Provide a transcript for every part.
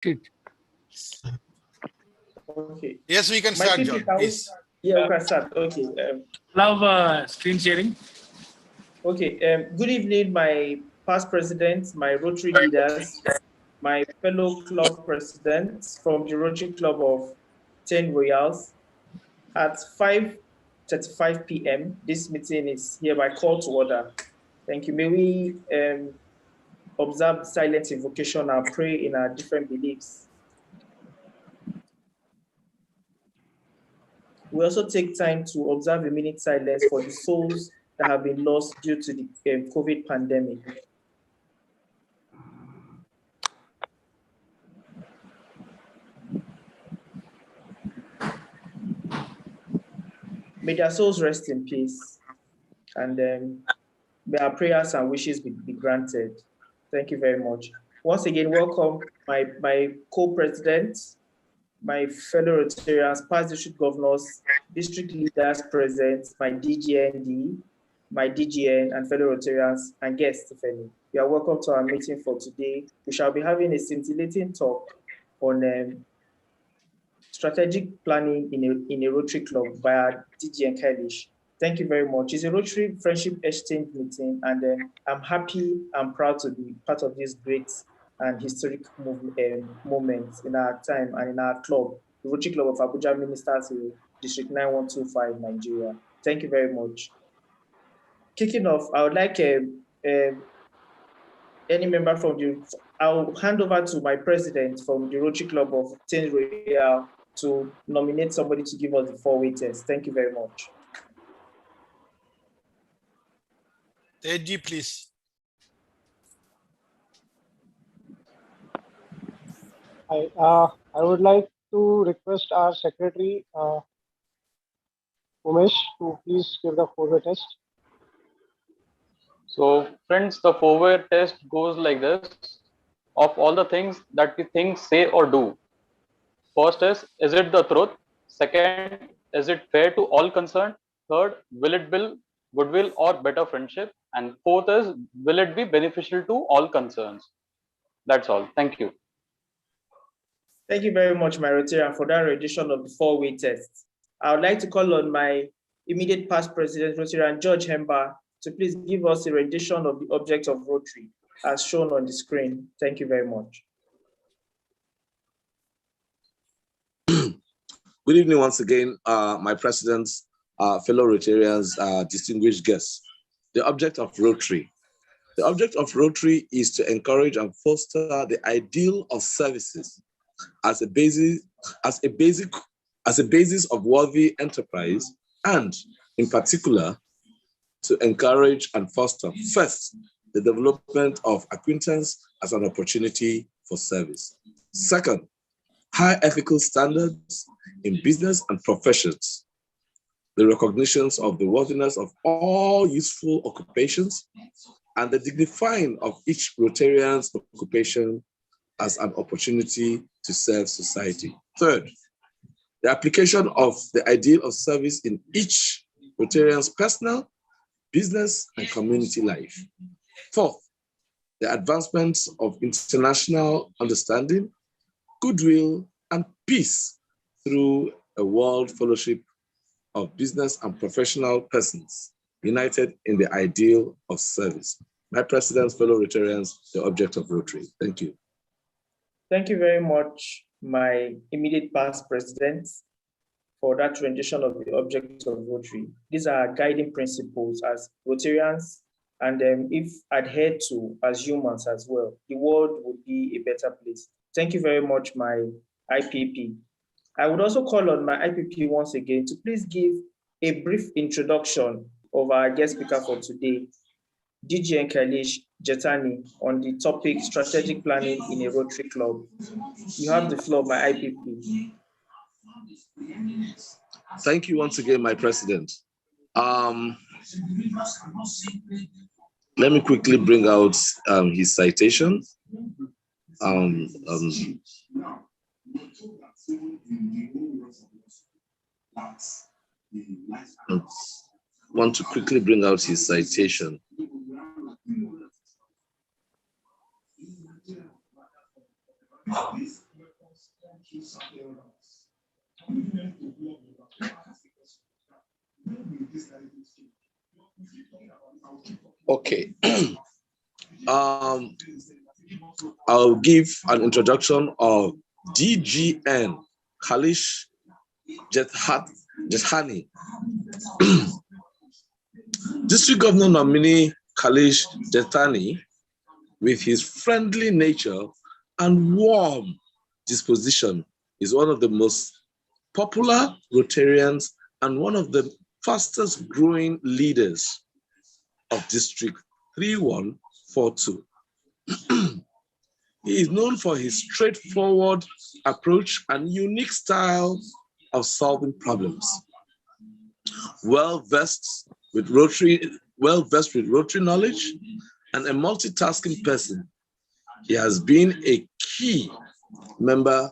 Good. Okay. Yes, we can start, John, please. Yeah, we can start. Okay. Love screen sharing. Okay. Good evening, my past presidents, my Rotary leaders, my fellow club presidents from the Rotary Club of Thane Royals. At 5:35 p.m., this meeting is hereby called to order. Thank you. May we observe silent invocation and pray in our different beliefs. We also take time to observe a minute silence for the souls that have been lost due to the COVID pandemic. May their souls rest in peace, and may our prayers and wishes be granted. Thank you very much. Once again, welcome my co-presidents, my fellow Rotarians, past district governors, district leaders present, my DGND, my DGN, and fellow Rotarians, and guests, if any. You are welcome to our meeting for today. We shall be having a scintillating talk on strategic planning in a Rotary club via DGN Kailash. Thank you very much. It's a Rotary Friendship Exchange meeting, and I'm happy and proud to be part of this great and historic moment in our time and in our club, the Rotary Club of Abuja, Miniters, District 9125, Nigeria. Thank you very much. Kicking off, I would like any member from I'll hand over to my president from the Rotary Club of Thane Royal to nominate somebody to give us the four-way test. Thank you very much. AG, please. I would like to request our secretary, Umesh, to please give the four-way test. So, friends, the four-way test goes like this. Of all the things that we think, say, or do, first is it the truth? Second, is it fair to all concerned? Third, will it build goodwill or better friendship? And fourth is, will it be beneficial to all concerns? That's all. Thank you. Thank you very much, my Rotarian, for that rendition of the four-way test. I would like to call on my immediate past president, Rotarian George Hemba, to please give us a rendition of the object of Rotary, as shown on the screen. Thank you very much. Good evening once again, my presidents, fellow Rotarians, distinguished guests. The object of Rotary. The object of Rotary is to encourage and foster the ideal of services as a basis of worthy enterprise, and in particular, to encourage and foster, first, the development of acquaintance as an opportunity for service. Second, high ethical standards in business and professions, the recognitions of the worthiness of all useful occupations, and the dignifying of each Rotarian's occupation as an opportunity to serve society. Third, the application of the ideal of service in each Rotarian's personal, business, and community life. Fourth, the advancement of international understanding, goodwill, and peace through a world fellowship of business and professional persons united in the ideal of service. My presidents, fellow Rotarians, the object of Rotary. Thank you. Thank you very much, my immediate past presidents, for that rendition of the object of Rotary. These are guiding principles as Rotarians, and if adhered to as humans as well, the world would be a better place. Thank you very much, my IPP. I would also call on my IPP once again to please give a brief introduction of our guest speaker for today, DGN Kailash Jethani, on the topic strategic planning in a Rotary club. You have the floor, my IPP. Thank you once again, my president. Let me quickly bring out his citation. I want to quickly bring out his citation. Okay. I'll give an introduction of DGN Kailash Jethani. District Governor nominee Kailash Jethani, with his friendly nature and warm disposition, is one of the most popular Rotarians and one of the fastest growing leaders of District 3142. He is known for his straightforward approach and unique style of solving problems. Well-versed with Rotary knowledge and a multitasking person, he has been a key member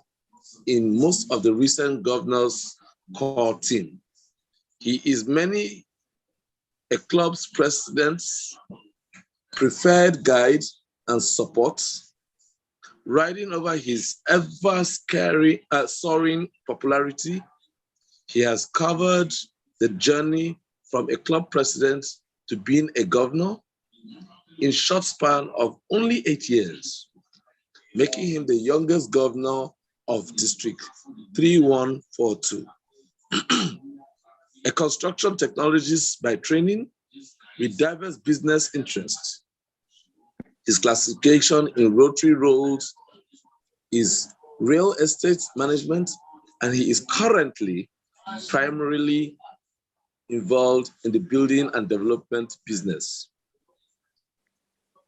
in most of the recent governor's core team. He is many a club's president's preferred guide and support, riding over his soaring popularity. He has covered the journey from a club president to being a governor in a short span of only 8 years, making him the youngest governor of District 3142. A construction technologist by training with diverse business interests. His classification in Rotary roles is real estate management, and he is currently primarily involved in the building and development business.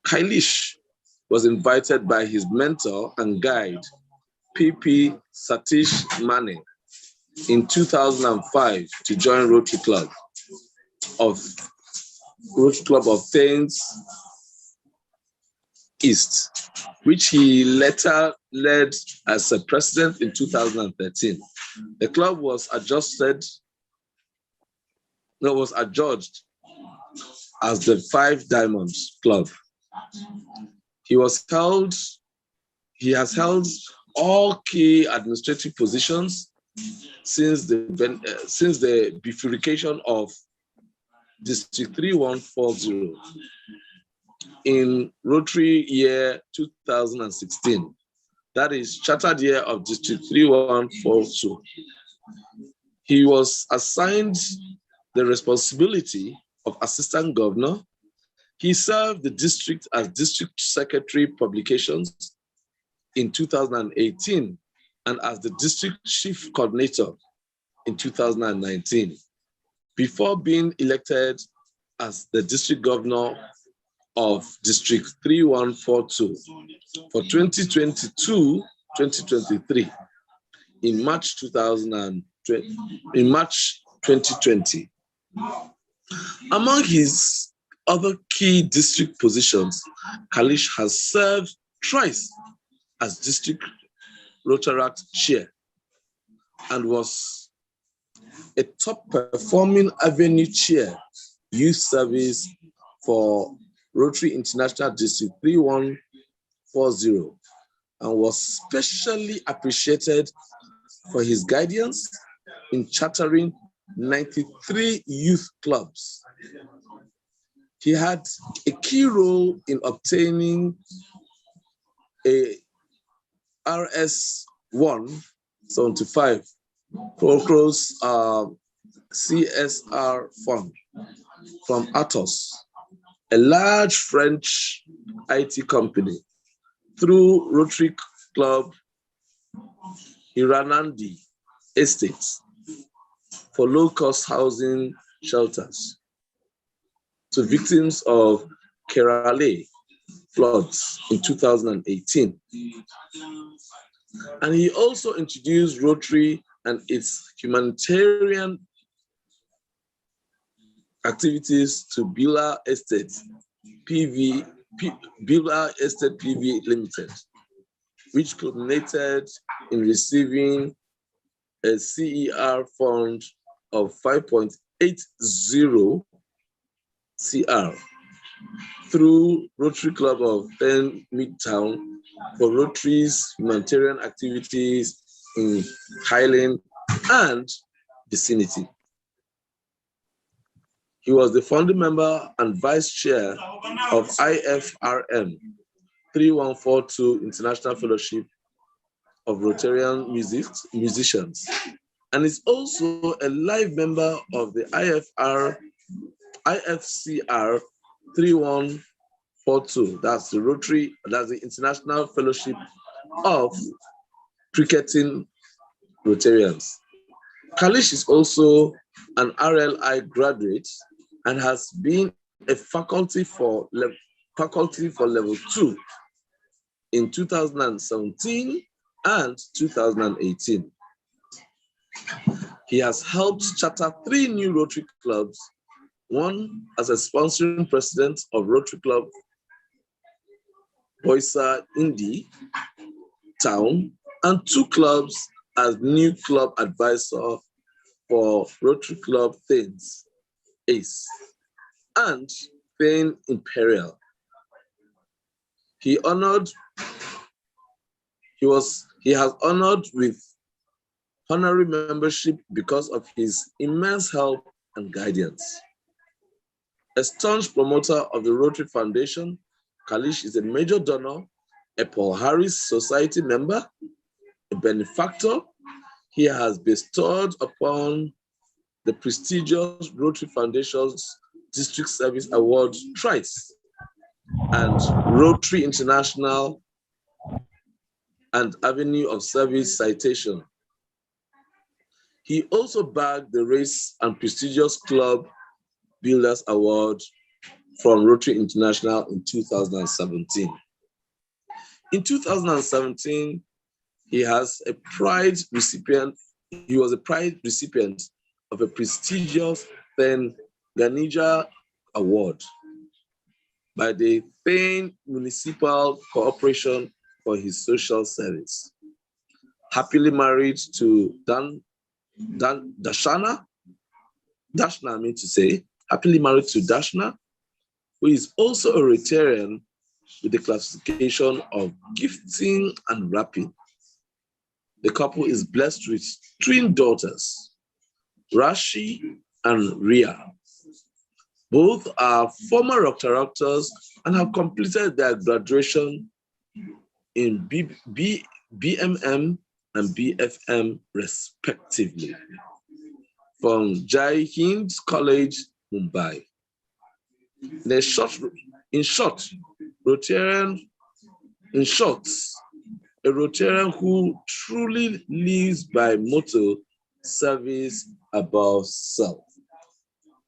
Kailash was invited by his mentor and guide, PP Satish Mane, in 2005 to join Rotary Club of Thane East, which he later led as a president in 2013. The club was adjudged as the Five Diamonds Club. He has held all key administrative positions since the bifurcation of District 3140 in Rotary year 2016. That is chartered year of District 3142. He was assigned the responsibility of Assistant Governor. He served the district as District Secretary Publications in 2018 and as the District Chief Coordinator in 2019, before being elected as the District Governor of District 3142 for 2022-2023 in March 2020. Among his other key district positions, Kailash has served twice as District Rotaract Chair and was a top performing Avenue Chair Youth Service for Rotary International District 3140 and was specially appreciated for his guidance in chartering 93 youth clubs. He had a key role in obtaining a RS 175 Procros CSR fund from Atos, a large French IT company, through Rotary Club Hiranandi Estates for low-cost housing shelters to victims of Kerala floods in 2018. And he also introduced Rotary and its humanitarian activities to Bila Estate PV Limited, which culminated in receiving a CER fund of 5.80 CR through Rotary Club of Thane Midtown for Rotary's humanitarian activities in Highland and vicinity. He was the founding member and vice chair of IFRM 3142 International Fellowship of Rotarian musicians, and is also a live member of the IFCR 3142. That's the Rotary, that's the International Fellowship of Cricketing Rotarians. Kailash is also an RLI graduate and has been a faculty for level 2 in 2017 and 2018. He has helped charter 3 new Rotary clubs, one as a sponsoring president of Rotary Club Boisa Indi Town, and 2 clubs as new club advisor for Rotary Club Thane's Ace and Thane Imperial. He has honored with honorary membership because of his immense help and guidance. A staunch promoter of the Rotary Foundation, Kailash is a major donor, a Paul Harris Society member, a benefactor. He has bestowed upon the prestigious Rotary Foundation's District Service Award thrice, and Rotary International and Avenue of Service citation. He also bagged the Race and prestigious Club Builders Award from Rotary International in 2017. In 2017, he was a pride recipient of a prestigious Thane Ganija Award by the Thane Municipal Corporation for his social service. Happily married to Dashna, I mean to say, happily married to Dashna, who is also a Rotarian with the classification of gifting and wrapping. The couple is blessed with twin daughters, Rashi and Ria. Both are former Rotaractors and have completed their graduation in BMM and BFM respectively from Jai Hind College, Mumbai. In short, a Rotarian who truly lives by motto, service above self.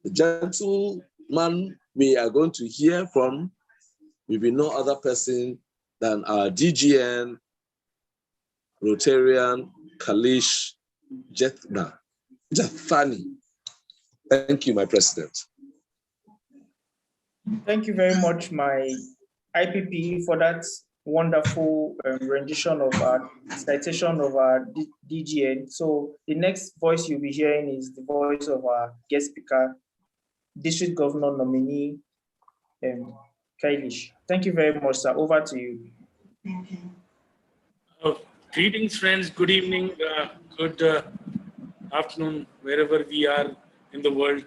The gentleman we are going to hear from will be no other person than our DGN Rotarian Kailash Jethani. Thank you, my president. Thank you very much, my IPP, for that wonderful rendition of our citation of our DGN. So the next voice you'll be hearing is the voice of our guest speaker, District Governor nominee, Kailash. Thank you very much, sir. Over to you. Greetings, friends. Good evening. Good afternoon, wherever we are in the world.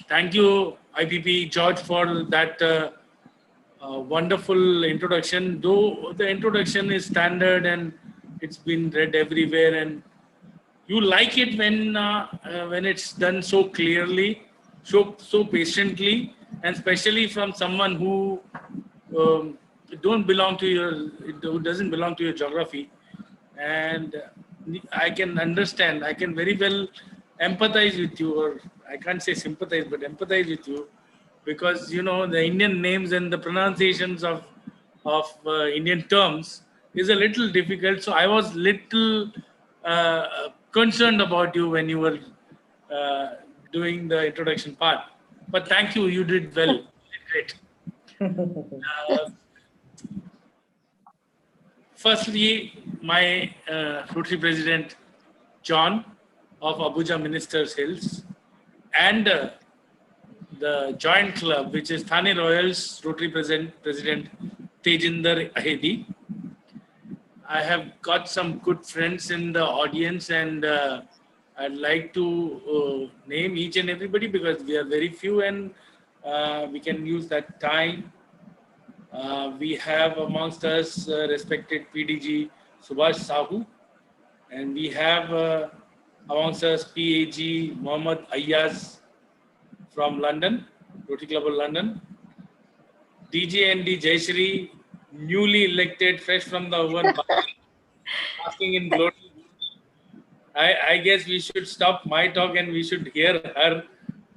Thank you, IPP George, for that wonderful introduction. Though the introduction is standard and it's been read everywhere, and you like it when it's done so clearly, so patiently, and especially from someone who doesn't belong to your geography. And I can understand, I can very well empathize with you, or I can't say sympathize, but empathize with you, because you know the Indian names and the pronunciations of Indian terms is a little difficult. So I was little concerned about you when you were doing the introduction part. But thank you, you did well. You did great. Firstly, my Rotary President, John of Abuja Ministers Hills, and the joint club, which is Thane Royals Rotary President Tejinder Ahedi. I have got some good friends in the audience, and I'd like to name each and everybody because we are very few, and we can use that time. We have amongst us respected PDG Subhash Sahu, and we have amongst us PAG Mohammad Ayaz from London, Rotary Club of London. DGN Jayashree, newly elected, fresh from the oven, basking in glory. I guess we should stop my talk and we should hear her.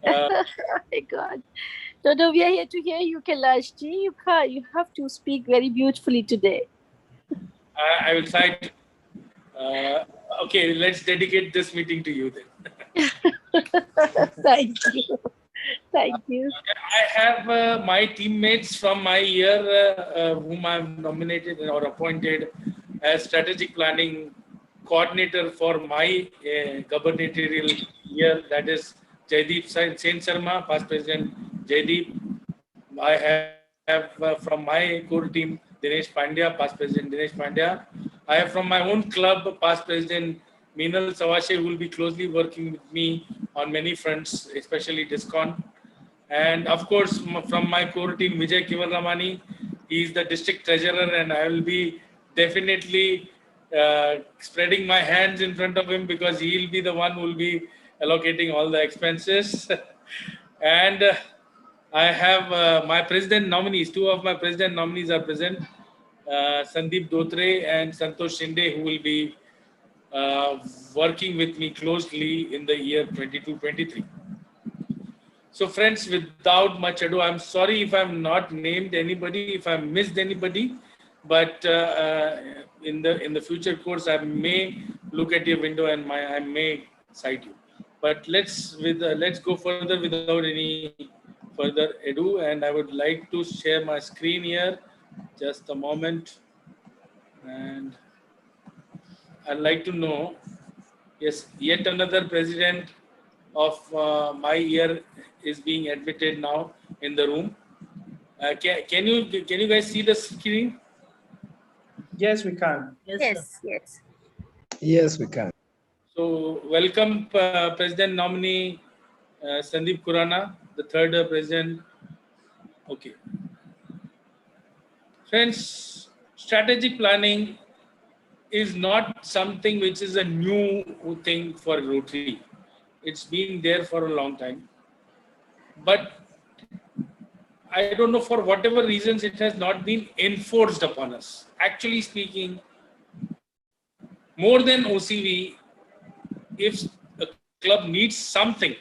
Oh my God. No, we are here to hear you, Kailash ji. You have to speak very beautifully today. I will try to. Okay, let's dedicate this meeting to you then. Thank you. Thank you. I have my teammates from my year whom I've nominated or appointed as strategic planning coordinator for my gubernatorial year. That is Jaideep Sen Sharma, past president Jaideep. I have from my core team Dinesh Pandya, past president Dinesh Pandya. I have from my own club past president Meenal Sawashe, who will be closely working with me on many fronts, especially DISCON. And of course, from my core team, Vijay Kivaramani, he is the district treasurer, and I will be definitely spreading my hands in front of him because he will be the one who will be allocating all the expenses. And I have my president nominees, two of my president nominees are present, Sandeep Dotre and Santosh Shinde, who will be working with me closely in the year 22-23. So friends, without much ado, I'm sorry if I'm not named anybody, if I missed anybody, but in the future course, I may look at your window and I may cite you. But let's go further without any further ado, and I would like to share my screen here. Just a moment, and I'd like to know. Yes, yet another president of my year is being admitted now in the room. Can you guys see the screen? Yes, we can. Yes. Yes, we can. So welcome President nominee Sandeep Khurana, the third president. Okay. Friends, strategic planning is not something which is a new thing for Rotary. It's been there for a long time. But I don't know, for whatever reasons, it has not been enforced upon us. Actually speaking, more than OCV, if a club needs something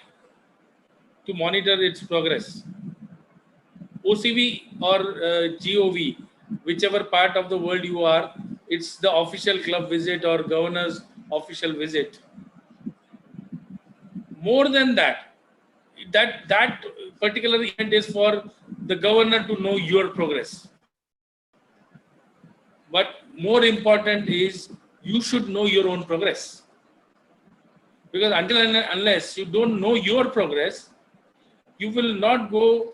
to monitor its progress, OCV or GOV, whichever part of the world you are, it's the official club visit or governor's official visit. More than that, that particular event is for the governor to know your progress. But more important is you should know your own progress. Because until and unless you don't know your progress, you will not go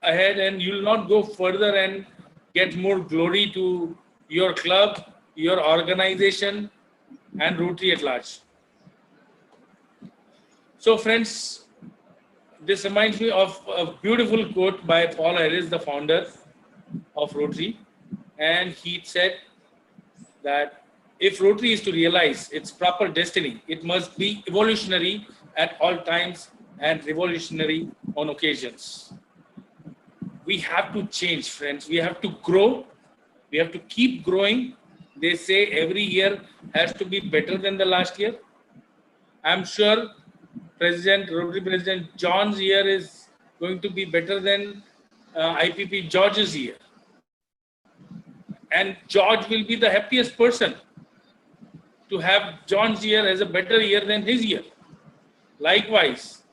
ahead and you will not go further and get more glory to your club, your organization, and Rotary at large. So friends, this reminds me of a beautiful quote by Paul Harris, the founder of Rotary. And he said that if Rotary is to realize its proper destiny, it must be evolutionary at all times and revolutionary on occasions. We have to change, friends. We have to grow. We have to keep growing. They say every year has to be better than the last year. I'm sure Rotary President John's year is going to be better than IPP George's year. And George will be the happiest person to have John's year as a better year than his year. Likewise,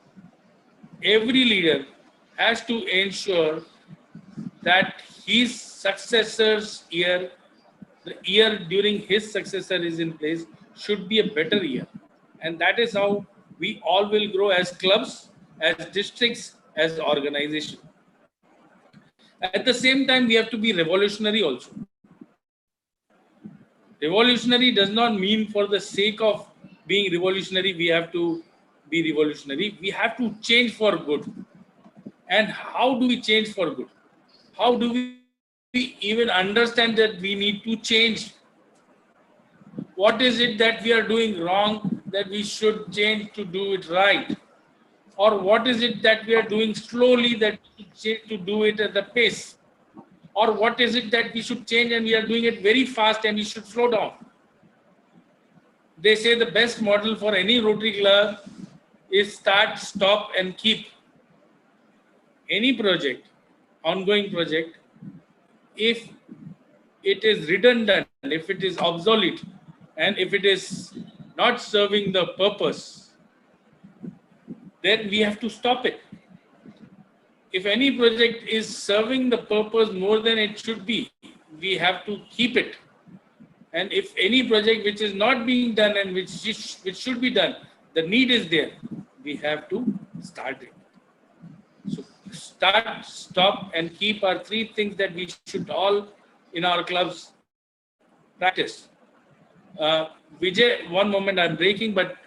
every leader has to ensure that his successor's year, the year during his successor is in place, should be a better year. And that is how we all will grow as clubs, as districts, as organization. At the same time, we have to be revolutionary also. Revolutionary does not mean for the sake of being revolutionary, we have to be revolutionary. We have to change for good. And how do we change for good? How do we even understand that we need to change? What is it that we are doing wrong that we should change to do it right? Or what is it that we are doing slowly that we should to do it at the pace? Or what is it that we should change and we are doing it very fast and we should slow down? They say the best model for any Rotary club is start, stop and keep. Any project, ongoing project, if it is redundant, if it is obsolete, and if it is not serving the purpose, then we have to stop it. If any project is serving the purpose more than it should be, we have to keep it. And if any project which is not being done and which should be done, the need is there, we have to start it. So start, stop, and keep are three things that we should all in our clubs practice. Vijay, one moment, I'm breaking, but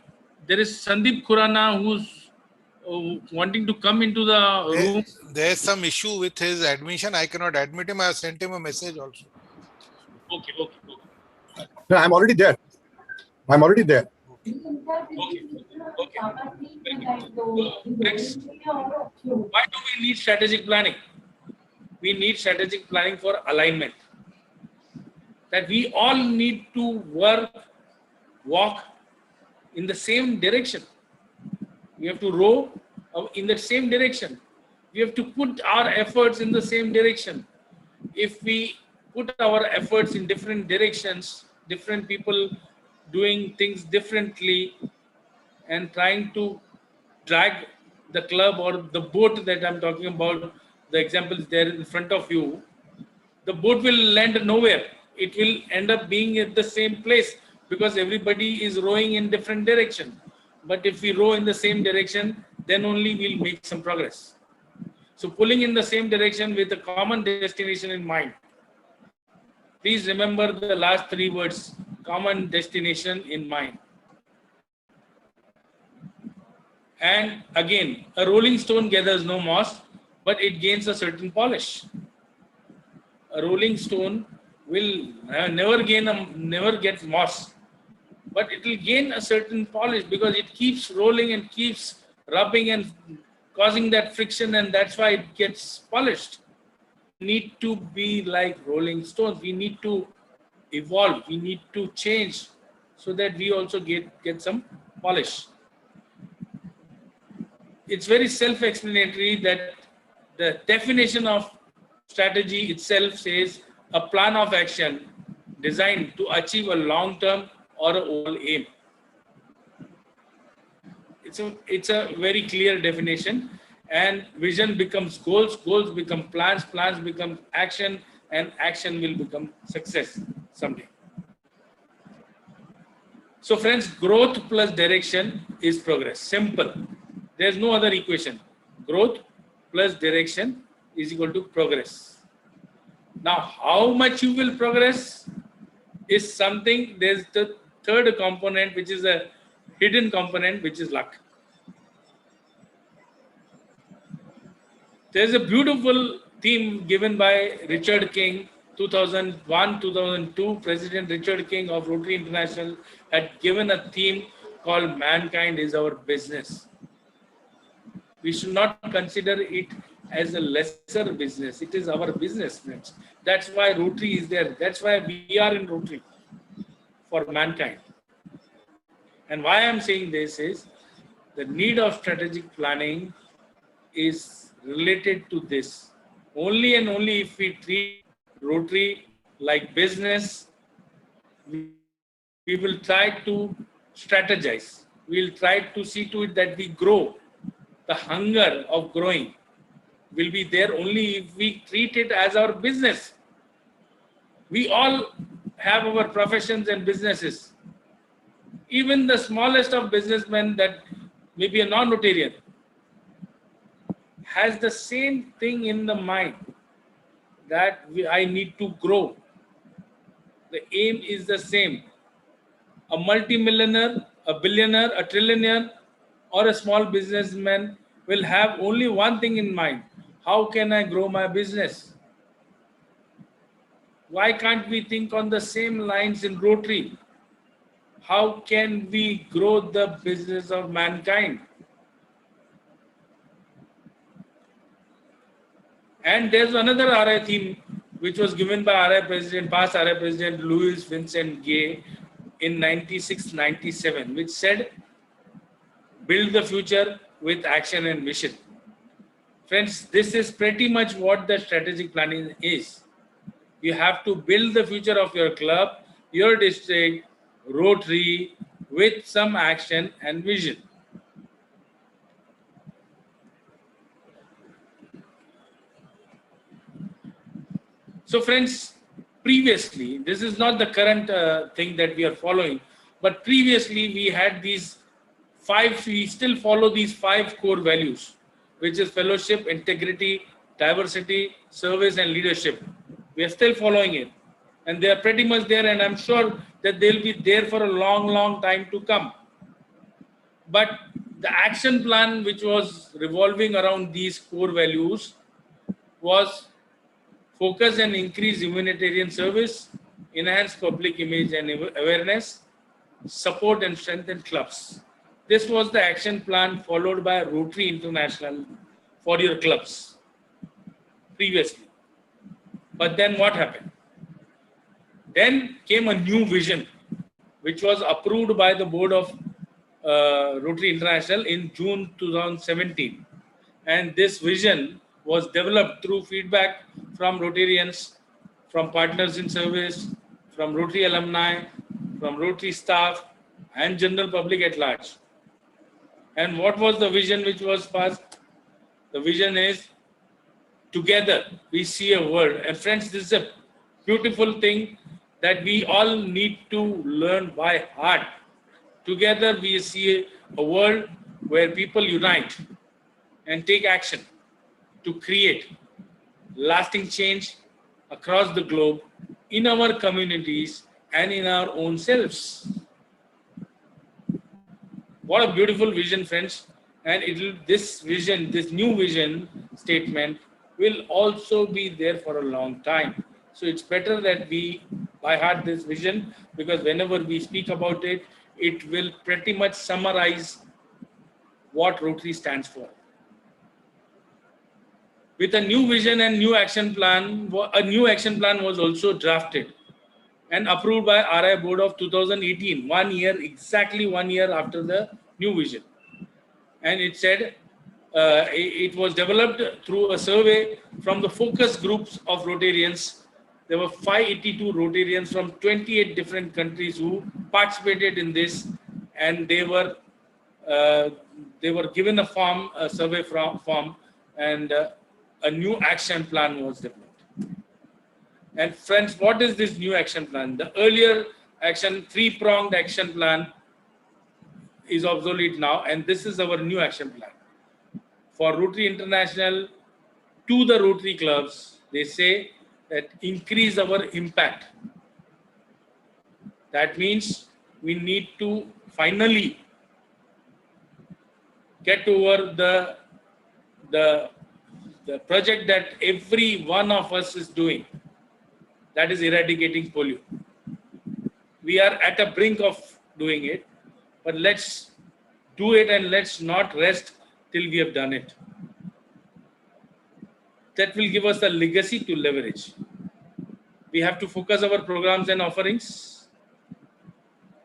there is Sandeep Khurana who's wanting to come into the room. There's some issue with his admission. I cannot admit him. I have sent him a message also. Okay. No, I'm already there. Okay. Next, why do we need strategic planning? We need strategic planning for alignment. That we all need to walk in the same direction. We have to row in the same direction. We have to put our efforts in the same direction. If we put our efforts in different directions, different people doing things differently and trying to drag the club or the boat that I'm talking about, the example is there in front of you, the boat will land nowhere. It will end up being at the same place because everybody is rowing in different direction. But if we row in the same direction, then only we'll make some progress. So pulling in the same direction with a common destination in mind. Please remember the last three words, common destination in mind. And again, a rolling stone gathers no moss, but it gains a certain polish. A rolling stone will never get moss, but it will gain a certain polish because it keeps rolling and keeps rubbing and causing that friction, and that's why it gets polished. We need to be like rolling stones. We need to evolve. We need to change so that we also get some polish. It's very self-explanatory that the definition of strategy itself says a plan of action designed to achieve a long-term or an overall aim. It's a very clear definition, and vision becomes goals, goals become plans, plans become action, and action will become success someday. So friends, growth plus direction is progress. Simple. There's no other equation. Growth plus direction is equal to progress. Now, how much you will progress is something, there's the third component, which is a hidden component, which is luck. There's a beautiful theme given by Richard King, 2001-2002. President Richard King of Rotary International had given a theme called Mankind is Our Business. We should not consider it as a lesser business. It is our business, friends. That's why Rotary is there. That's why we are in Rotary, for mankind. And why I'm saying this is the need of strategic planning is related to this. Only and only if we treat Rotary like business, we will try to strategize. We'll try to see to it that we grow. The hunger of growing will be there only if we treat it as our business. We all have our professions and businesses. Even the smallest of businessmen that may be a non-Rotarian has the same thing in the mind that I need to grow. The aim is the same. A multimillionaire, a billionaire, a trillionaire, or a small businessman will have only one thing in mind. How can I grow my business? Why can't we think on the same lines in Rotary? How can we grow the business of mankind? And there's another RI theme which was given by RI President, past RI President Louis Vincent Gay in 96-97, which said, build the future with action and vision. Friends, this is pretty much what the strategic planning is. You have to build the future of your club, your district, Rotary, with some action and vision. So friends, previously, this is not the current thing that we are following, but previously we had these we still follow these 5 core values, which is fellowship, integrity, diversity, service, and leadership. We are still following it. And they are pretty much there, and I'm sure that they'll be there for a long, long time to come. But the action plan, which was revolving around these core values, was focus and increase humanitarian service, enhance public image and awareness, support and strengthen clubs. This was the action plan followed by Rotary International for your clubs previously. But then what happened? Then came a new vision, which was approved by the board of Rotary International in June 2017. And this vision was developed through feedback from Rotarians, from partners in service, from Rotary alumni, from Rotary staff, and general public at large. And what was the vision which was passed? The vision is, together we see a world. And friends, this is a beautiful thing that we all need to learn by heart. Together we see a world where people unite and take action to create lasting change across the globe, in our communities and in our own selves. What a beautiful vision, friends. And this vision, this new vision statement will also be there for a long time. So it's better that we by heart this vision, because whenever we speak about it, it will pretty much summarize what Rotary stands for. With a new vision and new action plan, a new action plan was also drafted and approved by RI Board of 2018, exactly 1 year after the new vision. And it said, it was developed through a survey from the focus groups of Rotarians. There were 582 Rotarians from 28 different countries who participated in this, and they were given a form, a survey form, and a new action plan was developed. And friends, what is this new action plan? The earlier action, 3-pronged action plan is obsolete now, and this is our new action plan. For Rotary International, to the Rotary clubs, they say that increase our impact. That means we need to finally get over the project that every one of us is doing, that is eradicating polio. We are at a brink of doing it, but let's do it and let's not rest till we have done it. That will give us a legacy to leverage. We have to focus our programs and offerings.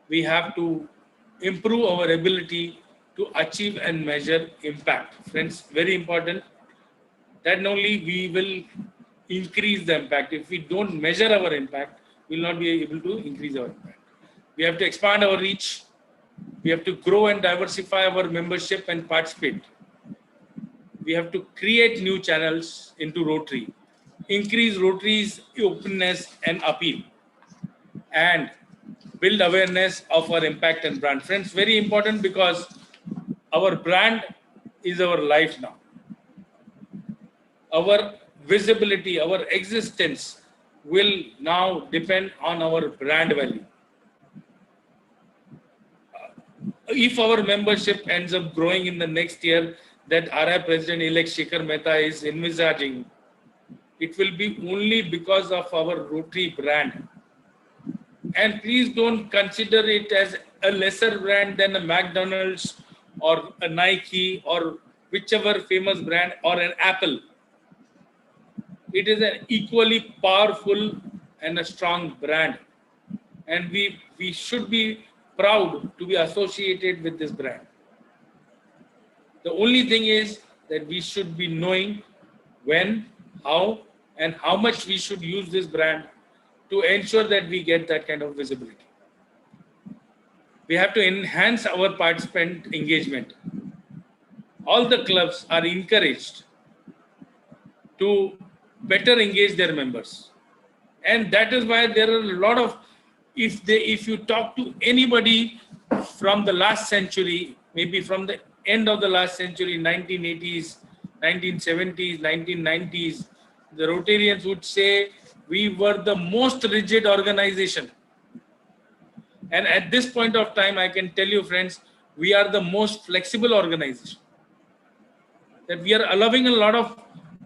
We have to improve our ability to achieve and measure impact. Friends, very important. Then only we will increase the impact. If we don't measure our impact, we will not be able to increase our impact. We have to expand our reach. We have to grow and diversify our membership and participate. We have to create new channels into Rotary, increase Rotary's openness and appeal, and build awareness of our impact and brand. Friends, very important, because our brand is our life now. our visibility, our existence will now depend on our brand value. If our membership ends up growing in the next year that RI President-elect Shekhar Mehta is envisaging, it will be only because of our Rotary brand. And please don't consider it as a lesser brand than a McDonald's or a Nike or whichever famous brand or an Apple. It is an equally powerful and a strong brand. And we should be proud to be associated with this brand. The only thing is that we should be knowing when, how, and how much we should use this brand to ensure that we get that kind of visibility. We have to enhance our participant engagement. All the clubs are encouraged to better engage their members. And that is why there are a lot of, if you talk to anybody from the last century, maybe from the end of the last century, 1980s, 1970s, 1990s, the Rotarians would say we were the most rigid organization. And at this point of time, I can tell you, friends, we are the most flexible organization. That we are allowing a lot of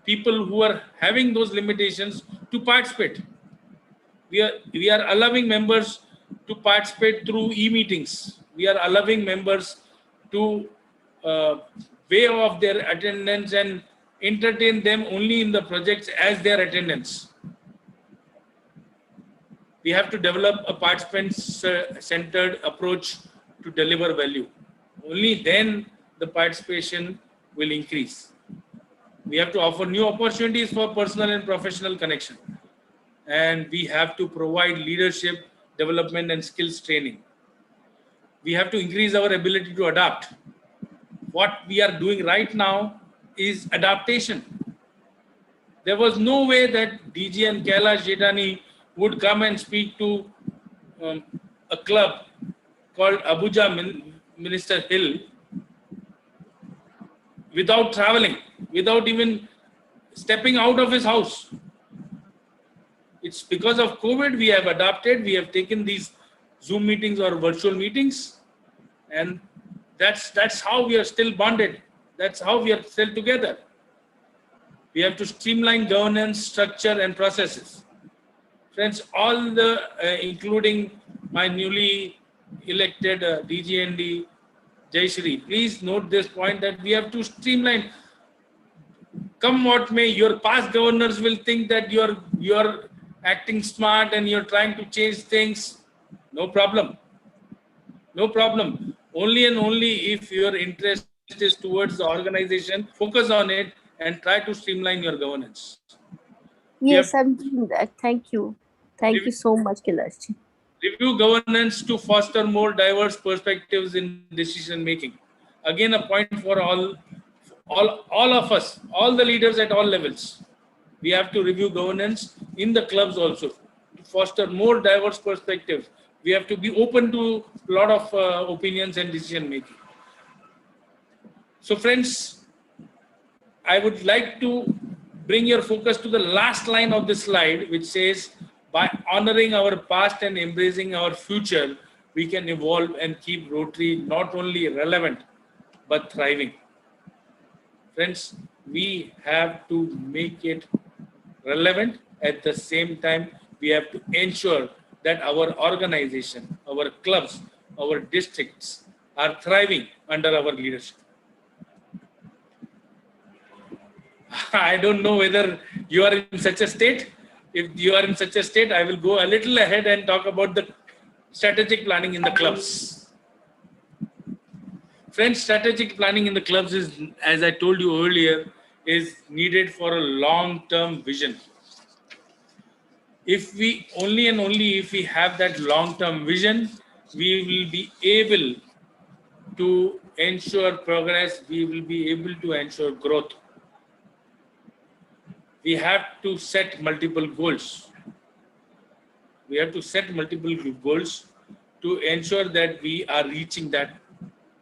people who are having those limitations to participate. We are allowing members to participate through e-meetings. We are allowing members to waive off their attendance and entertain them only in the projects as their attendance. We have to develop a participant-centered approach to deliver value. Only then the participation will increase. We have to offer new opportunities for personal and professional connection. And we have to provide leadership, development, and skills training. We have to increase our ability to adapt. What we are doing right now is adaptation. There was no way that DGN Kailash Jethani would come and speak to a club called Abuja Minister Hill without traveling, without even stepping out of his house. It's because of COVID we have adapted, we have taken these Zoom meetings or virtual meetings, and that's how we are still bonded. That's how we are still together. We have to streamline governance, structure, and processes. Friends, all the, including my newly elected DGND, Jayashri, please note this point that we have to streamline. Come what may, your past governors will think that you're acting smart and you're trying to change things. No problem. No problem. Only and only if your interest is towards the organization, focus on it and try to streamline your governance. Yes, I'm doing that. Thank you. Thank you so much, Kailash. Review governance to foster more diverse perspectives in decision making. Again, a point for all of us, all the leaders at all levels. We have to review governance in the clubs also to foster more diverse perspectives. We have to be open to a lot of opinions and decision making. So friends, I would like to bring your focus to the last line of this slide, which says, by honoring our past and embracing our future, we can evolve and keep Rotary not only relevant, but thriving. Friends, we have to make it relevant. At the same time, we have to ensure that our organization, our clubs, our districts are thriving under our leadership. I don't know whether you are in such a state. If you are in such a state, I will go a little ahead and talk about the strategic planning in the clubs. Friends, strategic planning in the clubs is, as I told you earlier, is needed for a long-term vision. If we only if we have that long-term vision, we will be able to ensure progress. We will be able to ensure growth. We have to set multiple goals. We have to set multiple goals to ensure that we are reaching that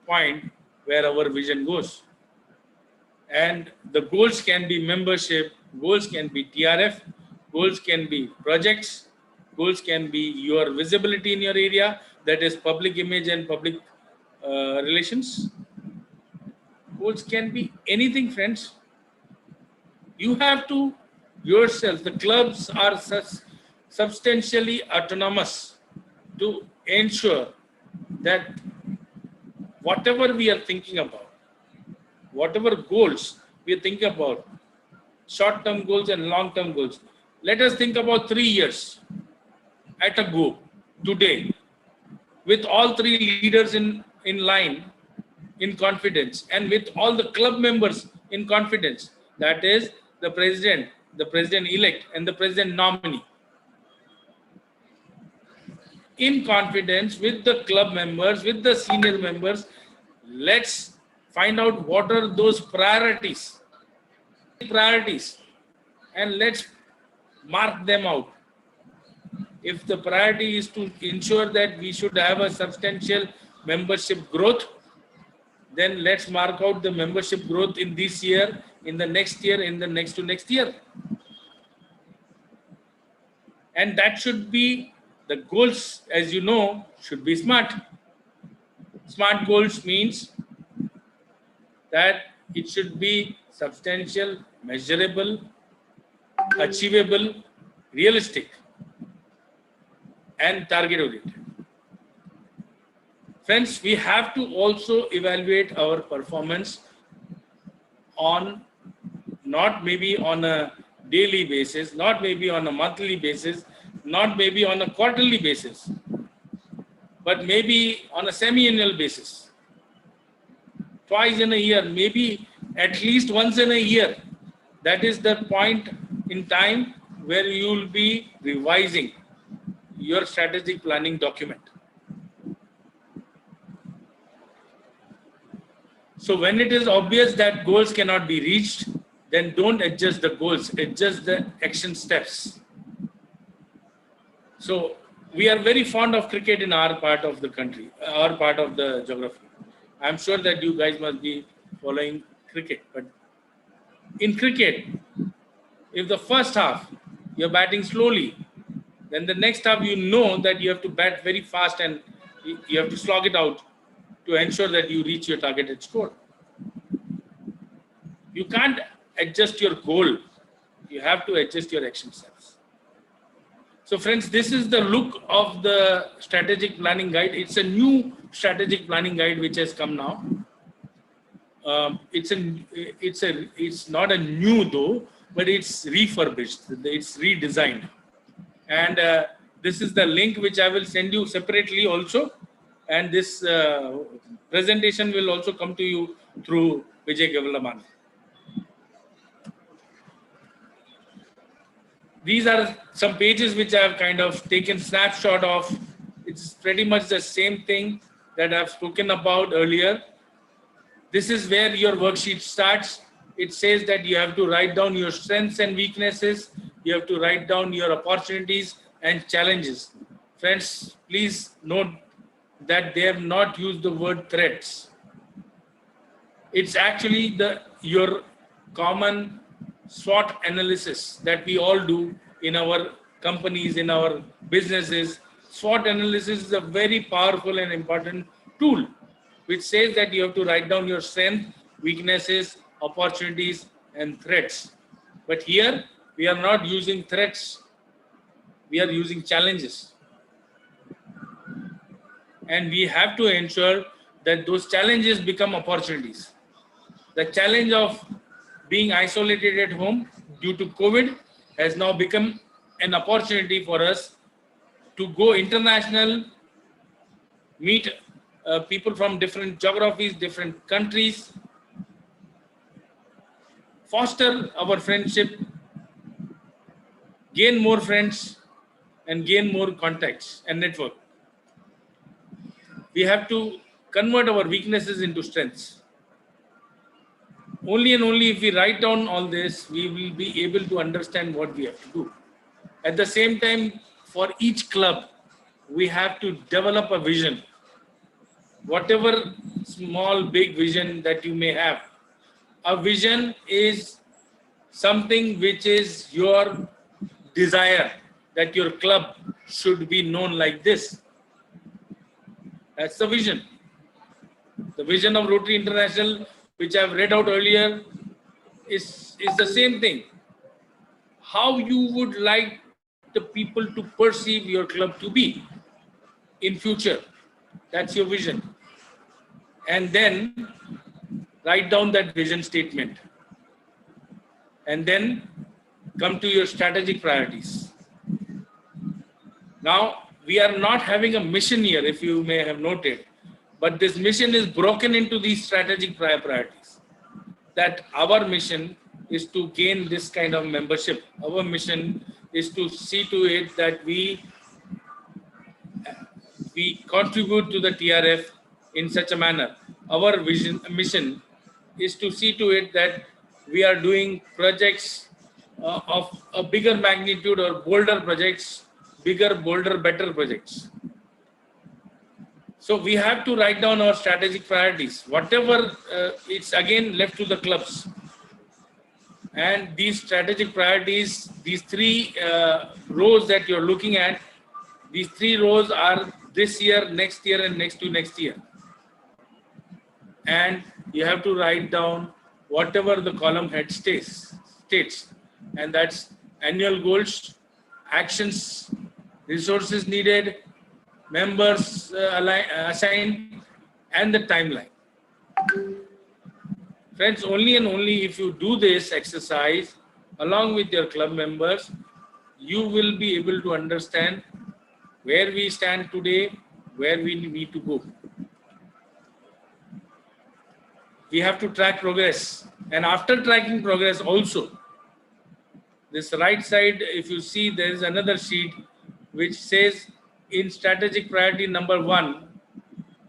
point where our vision goes. And the goals can be membership, Goals can be TRF, goals can be projects, goals can be your visibility in your area, that is public image and public relations. Goals can be anything, friends. You have to yourself, the clubs are substantially autonomous to ensure that whatever we are thinking about, whatever goals we are thinking about, short-term goals and long-term goals, let us think about 3 years at a go today, with all 3 leaders in line, in confidence, and with all the club members in confidence, that is the president-elect, and the president nominee. In confidence with the club members, with the senior members, let's find out what are those priorities, and let's mark them out. If the priority is to ensure that we should have a substantial membership growth, then let's mark out the membership growth in this year, in the next year, in the next to next year. And that should be the goals, as you know, should be smart. Smart goals means that it should be substantial, measurable, achievable, realistic, and target oriented. Friends, we have to also evaluate our performance on, not maybe on a daily basis, not maybe on a monthly basis, not maybe on a quarterly basis, but maybe on a semi-annual basis. Twice in a year, maybe at least once in a year. That is the point in time where you will be revising your strategic planning document. So when it is obvious that goals cannot be reached, then don't adjust the goals, adjust the action steps. So we are very fond of cricket in our part of the country, our part of the geography. I'm sure that you guys must be following cricket, but in cricket, if the first half you're batting slowly, then the next half you know that you have to bat very fast and you have to slog it out to ensure that you reach your targeted score. You can't adjust your goal. You have to adjust your action steps. So friends, this is the look of the strategic planning guide. It's a new strategic planning guide which has come now. It's not a new though, but it's refurbished. It's redesigned. And this is the link which I will send you separately also. And this presentation will also come to you through Vijay Gavalaman. These are some pages which I have kind of taken snapshot of. It's pretty much the same thing that I've spoken about earlier. This is where your worksheet starts. It says that you have to write down your strengths and weaknesses. You have to write down your opportunities and challenges. Friends, please note that they have not used the word threats. It's actually your common SWOT analysis that we all do in our companies, in our businesses. SWOT analysis is a very powerful and important tool which says that you have to write down your strengths, weaknesses, opportunities, and threats. But here we are not using threats, we are using challenges. And we have to ensure that those challenges become opportunities. The challenge of being isolated at home due to COVID has now become an opportunity for us to go international, meet people from different geographies, different countries, foster our friendship, gain more friends, and gain more contacts and network. We have to convert our weaknesses into strengths. Only and only if we write down all this, we will be able to understand what we have to do. At the same time, for each club, we have to develop a vision. Whatever small, big vision that you may have, a vision is something which is your desire, that your club should be known like this. That's the vision. The vision of Rotary International, which I've read out earlier, is the same thing. How you would like the people to perceive your club to be in future. That's your vision. And then write down that vision statement. And then come to your strategic priorities. Now, we are not having a mission here, if you may have noted, but this mission is broken into these strategic priorities. That our mission is to gain this kind of membership. Our mission is to see to it that we contribute to the TRF in such a manner. Our mission is to see to it that we are doing projects of a bigger magnitude or bolder projects, bigger, bolder, better projects. So we have to write down our strategic priorities. Whatever, it's again left to the clubs. And these strategic priorities, these three rows that you're looking at, these three rows are this year, next year, and next to next year. And you have to write down whatever the column head states. And that's annual goals, actions, resources needed, members assigned, and the timeline. Friends, only and only if you do this exercise along with your club members, you will be able to understand where we stand today, where we need to go. We have to track progress. And after tracking progress also, this right side, if you see, there is another sheet which says in strategic priority number 1,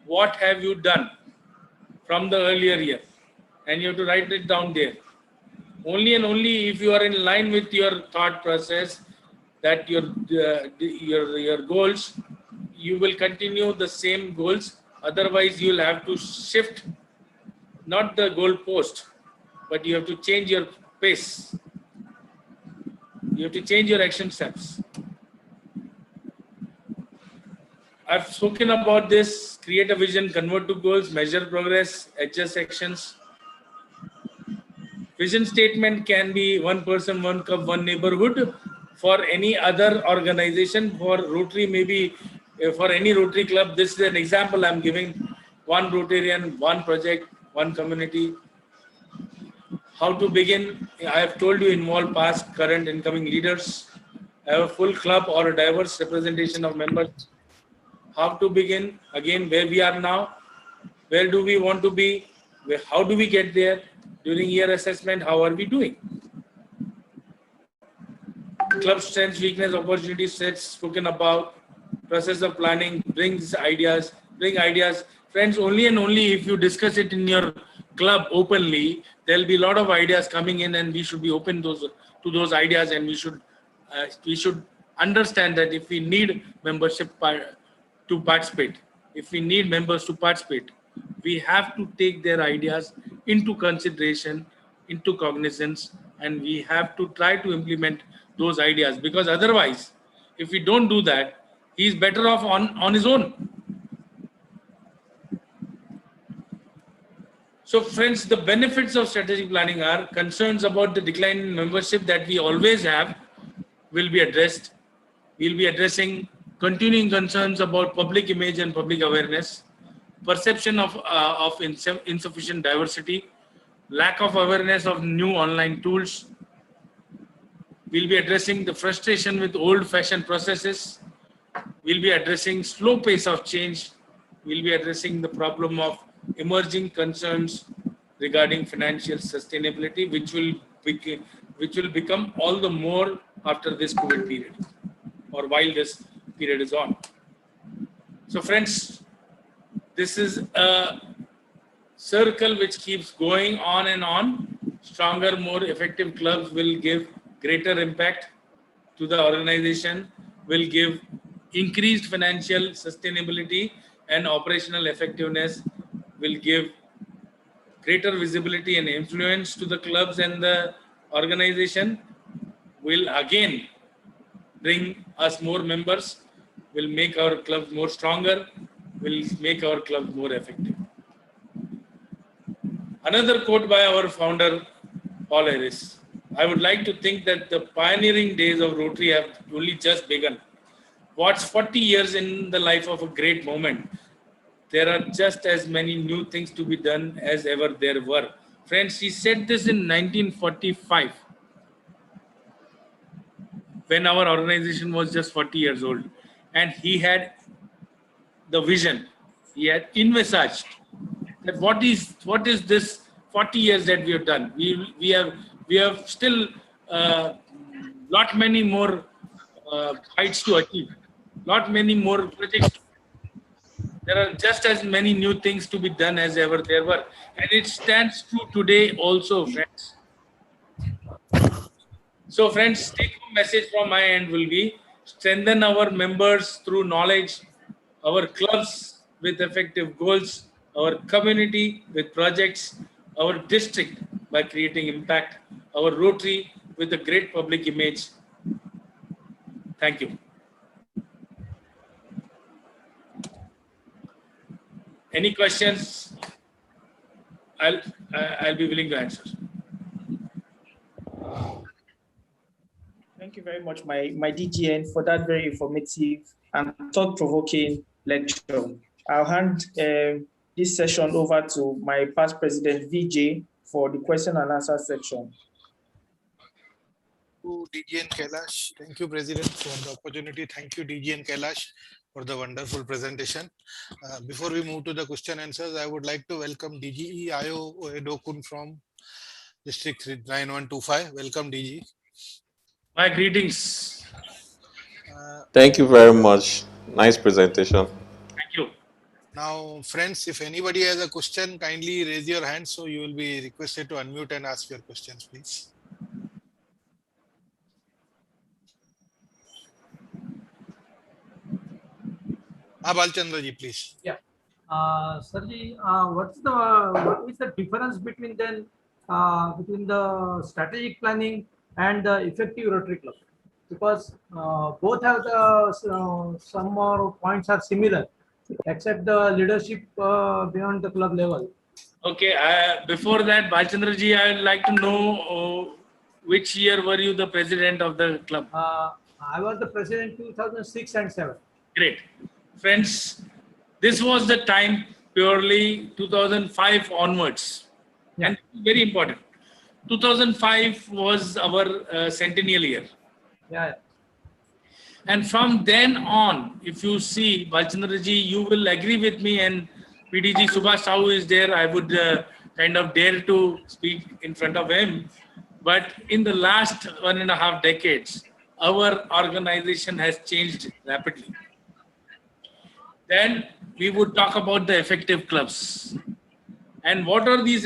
what have you done from the earlier year? And you have to write it down there. Only and only if you are in line with your thought process, that your goals, you will continue the same goals. Otherwise, you will have to shift, not the goal post, but you have to change your pace. You have to change your action steps. I've spoken about this: create a vision, convert to goals, measure progress, adjust actions. Vision statement can be one person, one cup, one neighborhood. For any other organization, for Rotary, maybe for any Rotary club, this is an example I'm giving. One Rotarian, one project, one community. How to begin? I have told you, involve past, current, incoming leaders. Have a full club or a diverse representation of members. How to begin? Again, where we are now. Where do we want to be? How do we get there? During year assessment, how are we doing? Club strengths, weakness, opportunity sets spoken about. Process of planning, bring ideas. Friends, only and only if you discuss it in your club openly, there'll be a lot of ideas coming in, and we should be open to those ideas, and we should understand that if we need membership to participate, if we need members to participate, we have to take their ideas into consideration, into cognizance, and we have to try to implement those ideas, because otherwise, if we don't do that, he's better off on his own. So friends, the benefits of strategic planning are: concerns about the decline in membership that we always have will be addressed. We'll be addressing continuing concerns about public image and public awareness, perception of insufficient diversity, lack of awareness of new online tools. We'll be addressing the frustration with old-fashioned processes. We'll be addressing slow pace of change. We'll be addressing the problem of emerging concerns regarding financial sustainability, which will become all the more after this COVID period, or while this period is on. So friends, this is a circle which keeps going on and on. Stronger, more effective clubs will give greater impact to the organization, will give increased financial sustainability and operational effectiveness, will give greater visibility and influence to the clubs and the organization will again bring us more members, will make our clubs more stronger, will make our clubs more effective. Another quote by our founder, Paul Harris. I would like to think that the pioneering days of Rotary have only just begun. What's 40 years in the life of a great moment? There are just as many new things to be done as ever there were. Friends, he said this in 1945, when our organization was just 40 years old. And he had the vision, he had envisaged that what is this 40 years that we have done. We have still lot many more heights to achieve, lot many more projects to. There are just as many new things to be done as ever there were. And it stands true today also, friends. So friends, take home message from my end will be strengthen our members through knowledge, our clubs with effective goals, our community with projects, our district by creating impact, our Rotary with a great public image. Thank you. Any questions? I'll be willing to answer. Thank you very much, my DGN, for that very informative and thought-provoking lecture. I'll hand this session over to my past president, VJ, for the question and answer section. DGN Kailash. Thank you, President, for the opportunity. Thank you, DGN Kailash, for the wonderful presentation. Before we move to the question answers, I would like to welcome DGE Ayo Oedokun from District 9125. Welcome, DG. My greetings. Thank you very much. Nice presentation. Thank you. Now, friends, if anybody has a question, kindly raise your hand so you will be requested to unmute and ask your questions, please. Balchandra ji, please. Yeah. Sir ji, what is the difference between the strategic planning and the effective Rotary Club? Because both have some more points are similar, except the leadership beyond the club level. Okay. Before that, Balchandra ji, I would like to know which year were you the president of the club? I was the president 2006 and 7. Great. Friends, this was the time purely 2005 onwards. Yeah. And very important. 2005 was our centennial year. Yeah. And from then on, if you see, Balchandra ji, you will agree with me, and PDG Subhash Sahu is there. I would kind of dare to speak in front of him. But in the last 1.5 decades, our organization has changed rapidly. Then we would talk about the effective clubs. And what are these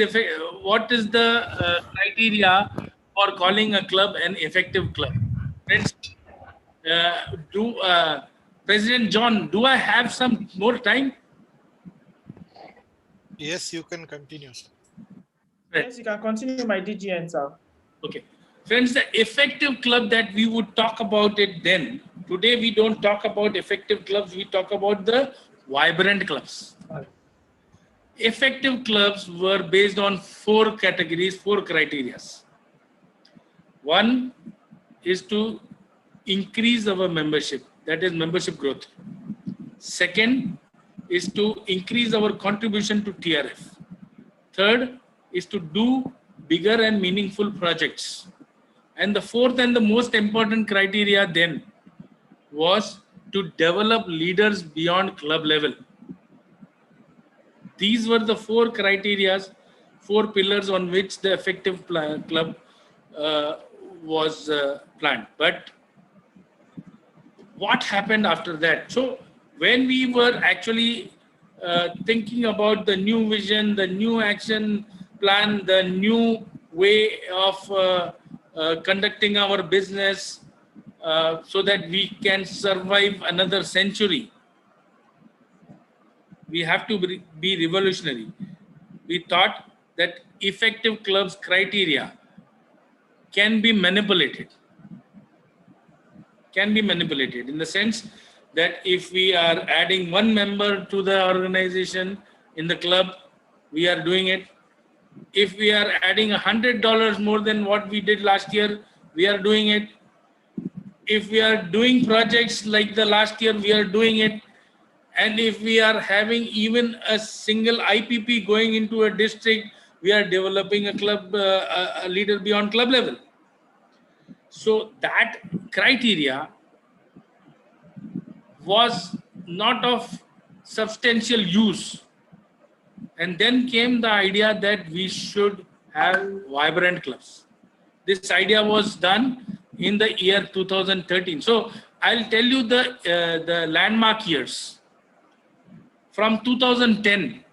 what is the criteria for calling a club an effective club? Friends, President John, do I have some more time? Yes, you can continue, sir. Yes, you can continue, my DGN, sir. Okay. Friends, the effective club that we would talk about it then, today we don't talk about effective clubs, we talk about the vibrant clubs. Effective clubs were based on 4 categories, 4 criteria. One is to increase our membership, that is membership growth. Second is to increase our contribution to TRF. Third is to do bigger and meaningful projects. And the fourth and the most important criteria then was to develop leaders beyond club level. These were the 4 criteria, 4 pillars on which the effective club was planned. But what happened after that? So when we were actually thinking about the new vision, the new action plan, the new way of conducting our business so that we can survive another century, we have to be revolutionary. We thought that effective clubs criteria can be manipulated. Can be manipulated in the sense that if we are adding one member to the organization in the club, we are doing it. If we are adding $100 more than what we did last year, we are doing it. If we are doing projects like the last year, we are doing it. And if we are having even a single IPP going into a district, we are developing a club, a leader beyond club level. So that criteria was not of substantial use. And then came the idea that we should have vibrant clubs. This idea was done in the year 2013. So I'll tell you the landmark years. From 2010,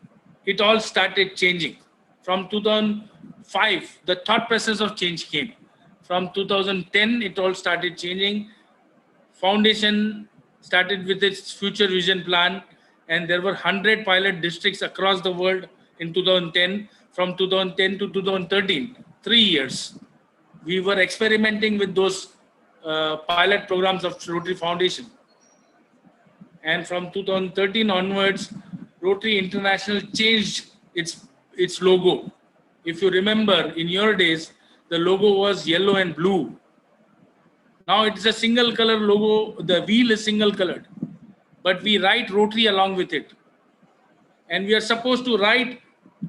it all started changing. From 2005, the thought process of change came. From 2010, it all started changing. Foundation started with its future vision plan, and there were 100 pilot districts across the world in 2010. From 2010 to 2013, 3 years, we were experimenting with those pilot programs of Rotary Foundation. And from 2013 onwards, Rotary International changed its logo. If you remember, in your days, the logo was yellow and blue. Now it is a single color logo. The wheel is single colored, but we write Rotary along with it. And we are supposed to write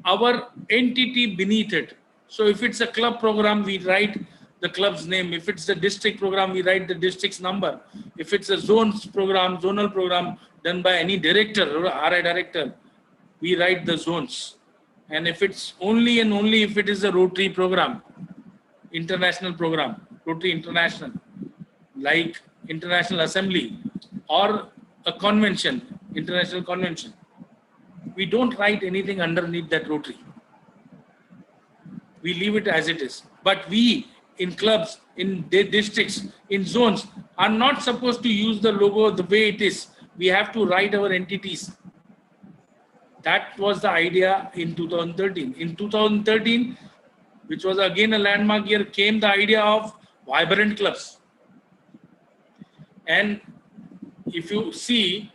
our entity beneath it. So if it's a club program, we write the club's name. If it's a district program, we write the district's number. If it's a zones program, zonal program done by any director or RI director, we write the zones. And if it's only and only if it is a Rotary program, international program, Rotary International, like International Assembly or a convention, international convention, we don't write anything underneath that Rotary. We leave it as it is. But we, in clubs, in districts, in zones, are not supposed to use the logo the way it is. We have to write our entities. That was the idea in 2013. In 2013, which was again a landmark year, came the idea of vibrant clubs. And if you see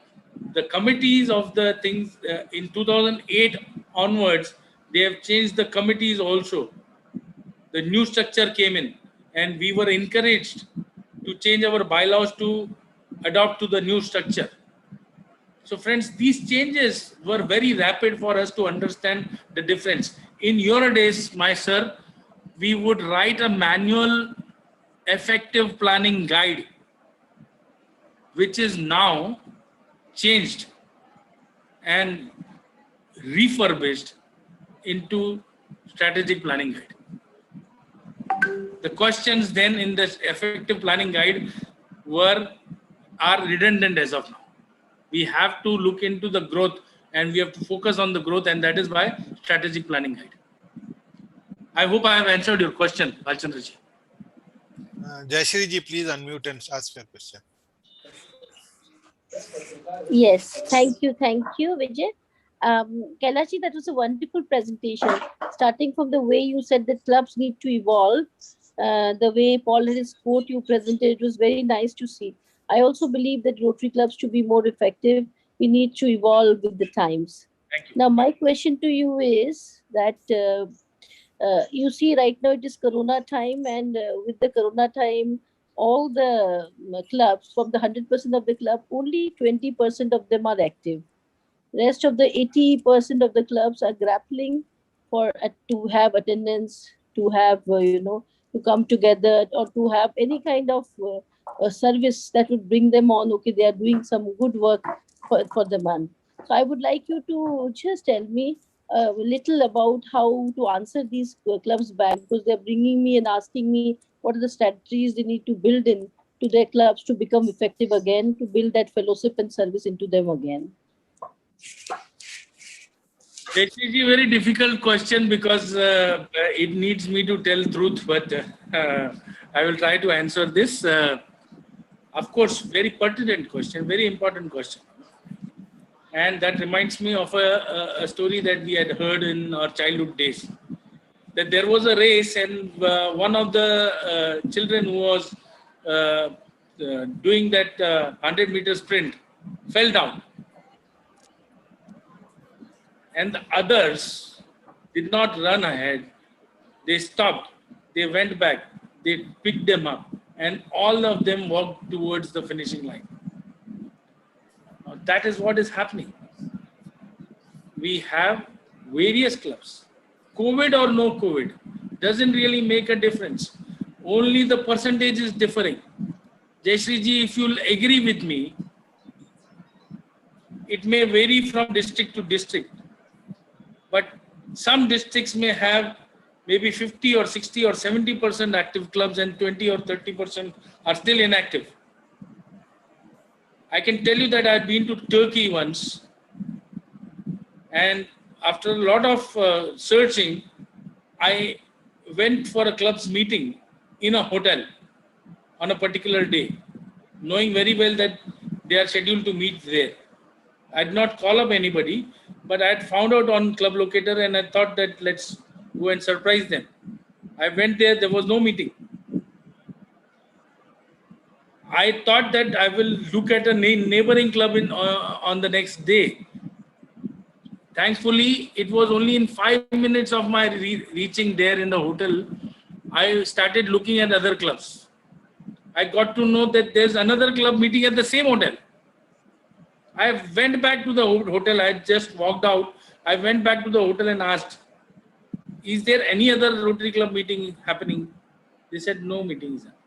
the committees of the things in 2008 onwards, they have changed the committees also. The new structure came in, and we were encouraged to change our bylaws to adopt to the new structure. So friends, these changes were very rapid for us to understand the difference. In your days, my sir, we would write a manual effective planning guide, which is now changed and refurbished into strategic planning guide. The questions then in the effective planning guide are redundant as of now. We have to look into the growth, and we have to focus on the growth, and that is by strategic planning guide. I hope I have answered your question, Balchandra ji. Jayashree ji, please unmute and ask your question. Yes, thank you, Vijay. Kailash ji, that was a wonderful presentation. Starting from the way you said that clubs need to evolve, the way Paul had his quote you presented, it was very nice to see. I also believe that Rotary clubs to be more effective, we need to evolve with the times. Thank you. Now, my question to you is that you see right now it is Corona time, and with the Corona time, all the clubs, from the 100% of the club, only 20% of them are active. Rest of the 80% of the clubs are grappling to have attendance, to have, to come together, or to have any kind of a service that would bring them on. Okay, they are doing some good work for the month. So I would like you to just tell me a little about how to answer these clubs back, because they're bringing me and asking me what are the strategies they need to build in to their clubs to become effective again, to build that fellowship and service into them again. This is a very difficult question because it needs me to tell truth, but I will try to answer this. Of course, very pertinent question, very important question. And that reminds me of a story that we had heard in our childhood days. that there was a race and one of the children who was doing that 100-meter sprint fell down. And the others did not run ahead. They stopped. They went back. They picked them up. And all of them walked towards the finishing line. Now, that is what is happening. We have various clubs. COVID or no COVID doesn't really make a difference. Only the percentage is differing. Jayshree, if you'll agree with me, it may vary from district to district. But some districts may have maybe 50 or 60 or 70% active clubs and 20 or 30% are still inactive. I can tell you that I've been to Turkey once, and after a lot of searching, I went for a club's meeting in a hotel on a particular day, knowing very well that they are scheduled to meet there. I did not call up anybody, but I had found out on Club Locator and I thought that let's go and surprise them. I went there was no meeting. I thought that I will look at a neighboring club on the next day. Thankfully, it was only in 5 minutes of my reaching there in the hotel, I started looking at other clubs. I got to know that there's another club meeting at the same hotel. I went back to the hotel. I just walked out. I went back to the hotel and asked, is there any other Rotary Club meeting happening? They said no meeting is happening.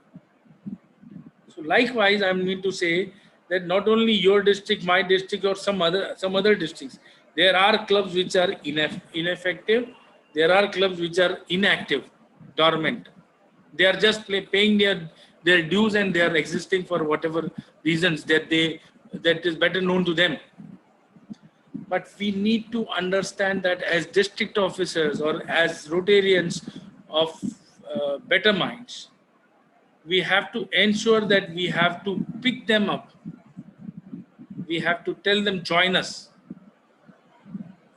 So likewise, I need to say that not only your district, my district, or some other districts, there are clubs which are ineffective. There are clubs which are inactive, dormant. They are just paying their dues and they are existing for whatever reasons that is better known to them. But we need to understand that as district officers or as Rotarians of better minds, we have to ensure that we have to pick them up. We have to tell them, join us.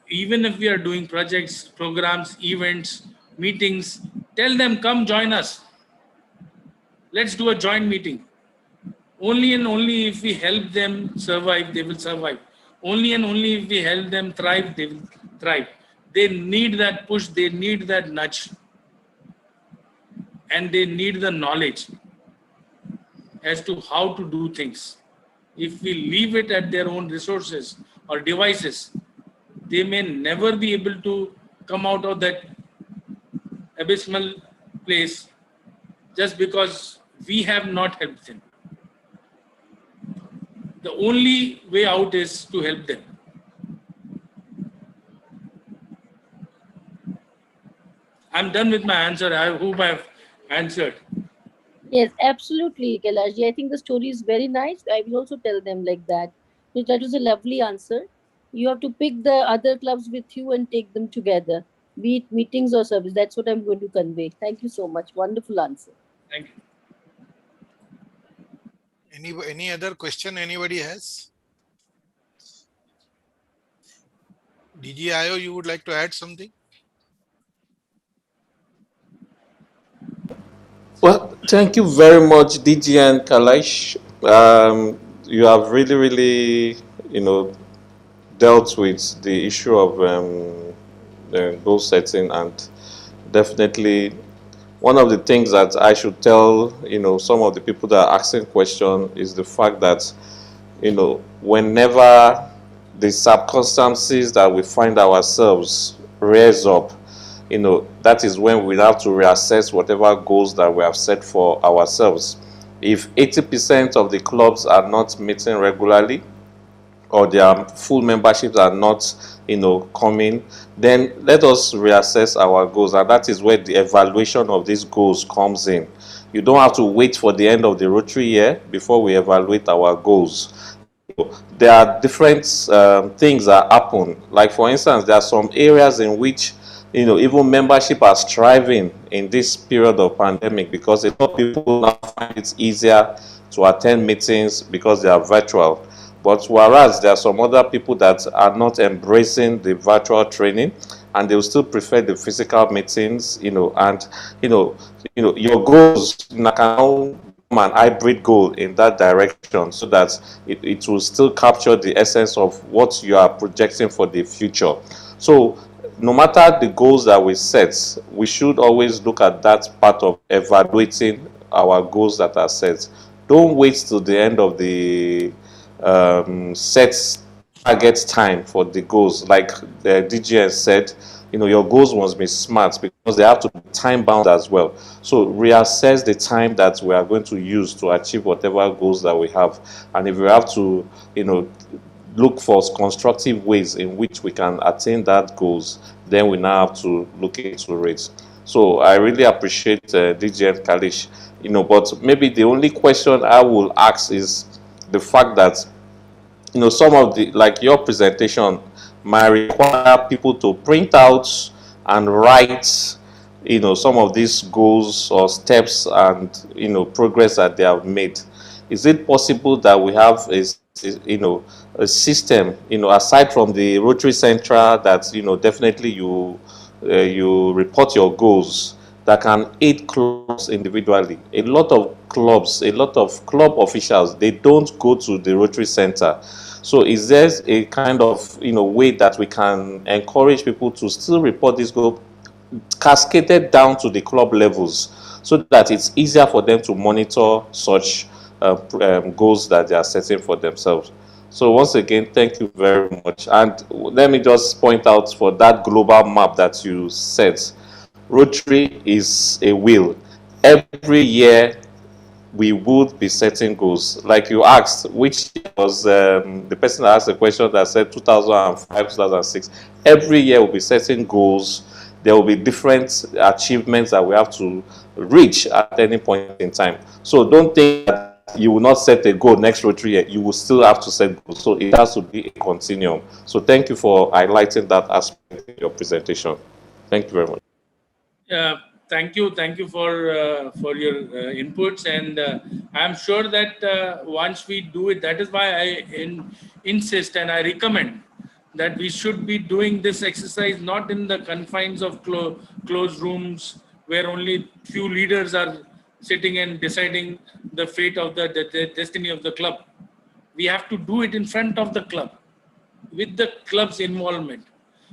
Even if we are doing projects, programs, events, meetings, tell them, come join us. Let's do a joint meeting. Only and only if we help them survive, they will survive. Only and only if we help them thrive, they will thrive. They need that push, they need that nudge. And they need the knowledge as to how to do things. If we leave it at their own resources or devices, they may never be able to come out of that abysmal place just because we have not helped them. The only way out is to help them. I'm done with my answer. I hope I've answered. Yes, absolutely, Kailash. I think the story is very nice. I will also tell them like that. So that was a lovely answer. You have to pick the other clubs with you and take them together, be it meetings or service. That's what I'm going to convey. Thank you so much. Wonderful answer. Thank you. Any other question anybody has? DGIO, you would like to add something? Well, thank you very much, DGN Kailash. You have really, dealt with the issue of the goal setting, and definitely one of the things that I should tell, some of the people that are asking questions is the fact that, whenever the circumstances that we find ourselves raise up, that is when we have to reassess whatever goals that we have set for ourselves. If 80% of the clubs are not meeting regularly, or their full memberships are not, coming, then let us reassess our goals. And that is where the evaluation of these goals comes in. You don't have to wait for the end of the Rotary year before we evaluate our goals. There are different things that happen. Like, for instance, there are some areas in which, even membership are striving in this period of pandemic, because a lot of people now find it easier to attend meetings because they are virtual. But whereas there are some other people that are not embracing the virtual training, and they will still prefer the physical meetings, and your goals can now become an hybrid goal in that direction, so that it will still capture the essence of what you are projecting for the future. So no matter the goals that we set, we should always look at that part of evaluating our goals that are set. Don't wait till the end of the set target time for the goals. Like the DGN said, your goals must be smart because they have to be time bound as well. So reassess the time that we are going to use to achieve whatever goals that we have. And if we have to, look for constructive ways in which we can attain that goals, then we now have to look into it. So I really appreciate DGN Kailash, but maybe the only question I will ask is the fact that, some of the, like your presentation might require people to print out and write, some of these goals or steps and, progress that they have made. Is it possible that we have a system, aside from the Rotary Central that, definitely you report your goals, that can aid clubs individually? A lot of clubs, a lot of club officials, they don't go to the Rotary Center. So is there a kind of, way that we can encourage people to still report this goal, cascaded down to the club levels, so that it's easier for them to monitor such goals that they are setting for themselves? So once again, thank you very much. And let me just point out, for that global map that you set, Rotary is a wheel. Every year we would be setting goals. Like you asked, which was the person that asked the question that said 2005, 2006. Every year we'll be setting goals. There will be different achievements that we have to reach at any point in time. So don't think that you will not set a goal next Rotary year. You will still have to set goals. So it has to be a continuum. So thank you for highlighting that aspect in your presentation. Thank you very much. Thank you for your inputs, and I'm sure that once we do it, that is why I insist and I recommend that we should be doing this exercise not in the confines of closed rooms where only few leaders are sitting and deciding the fate of the destiny of the club. We have to do it in front of the club with the club's involvement,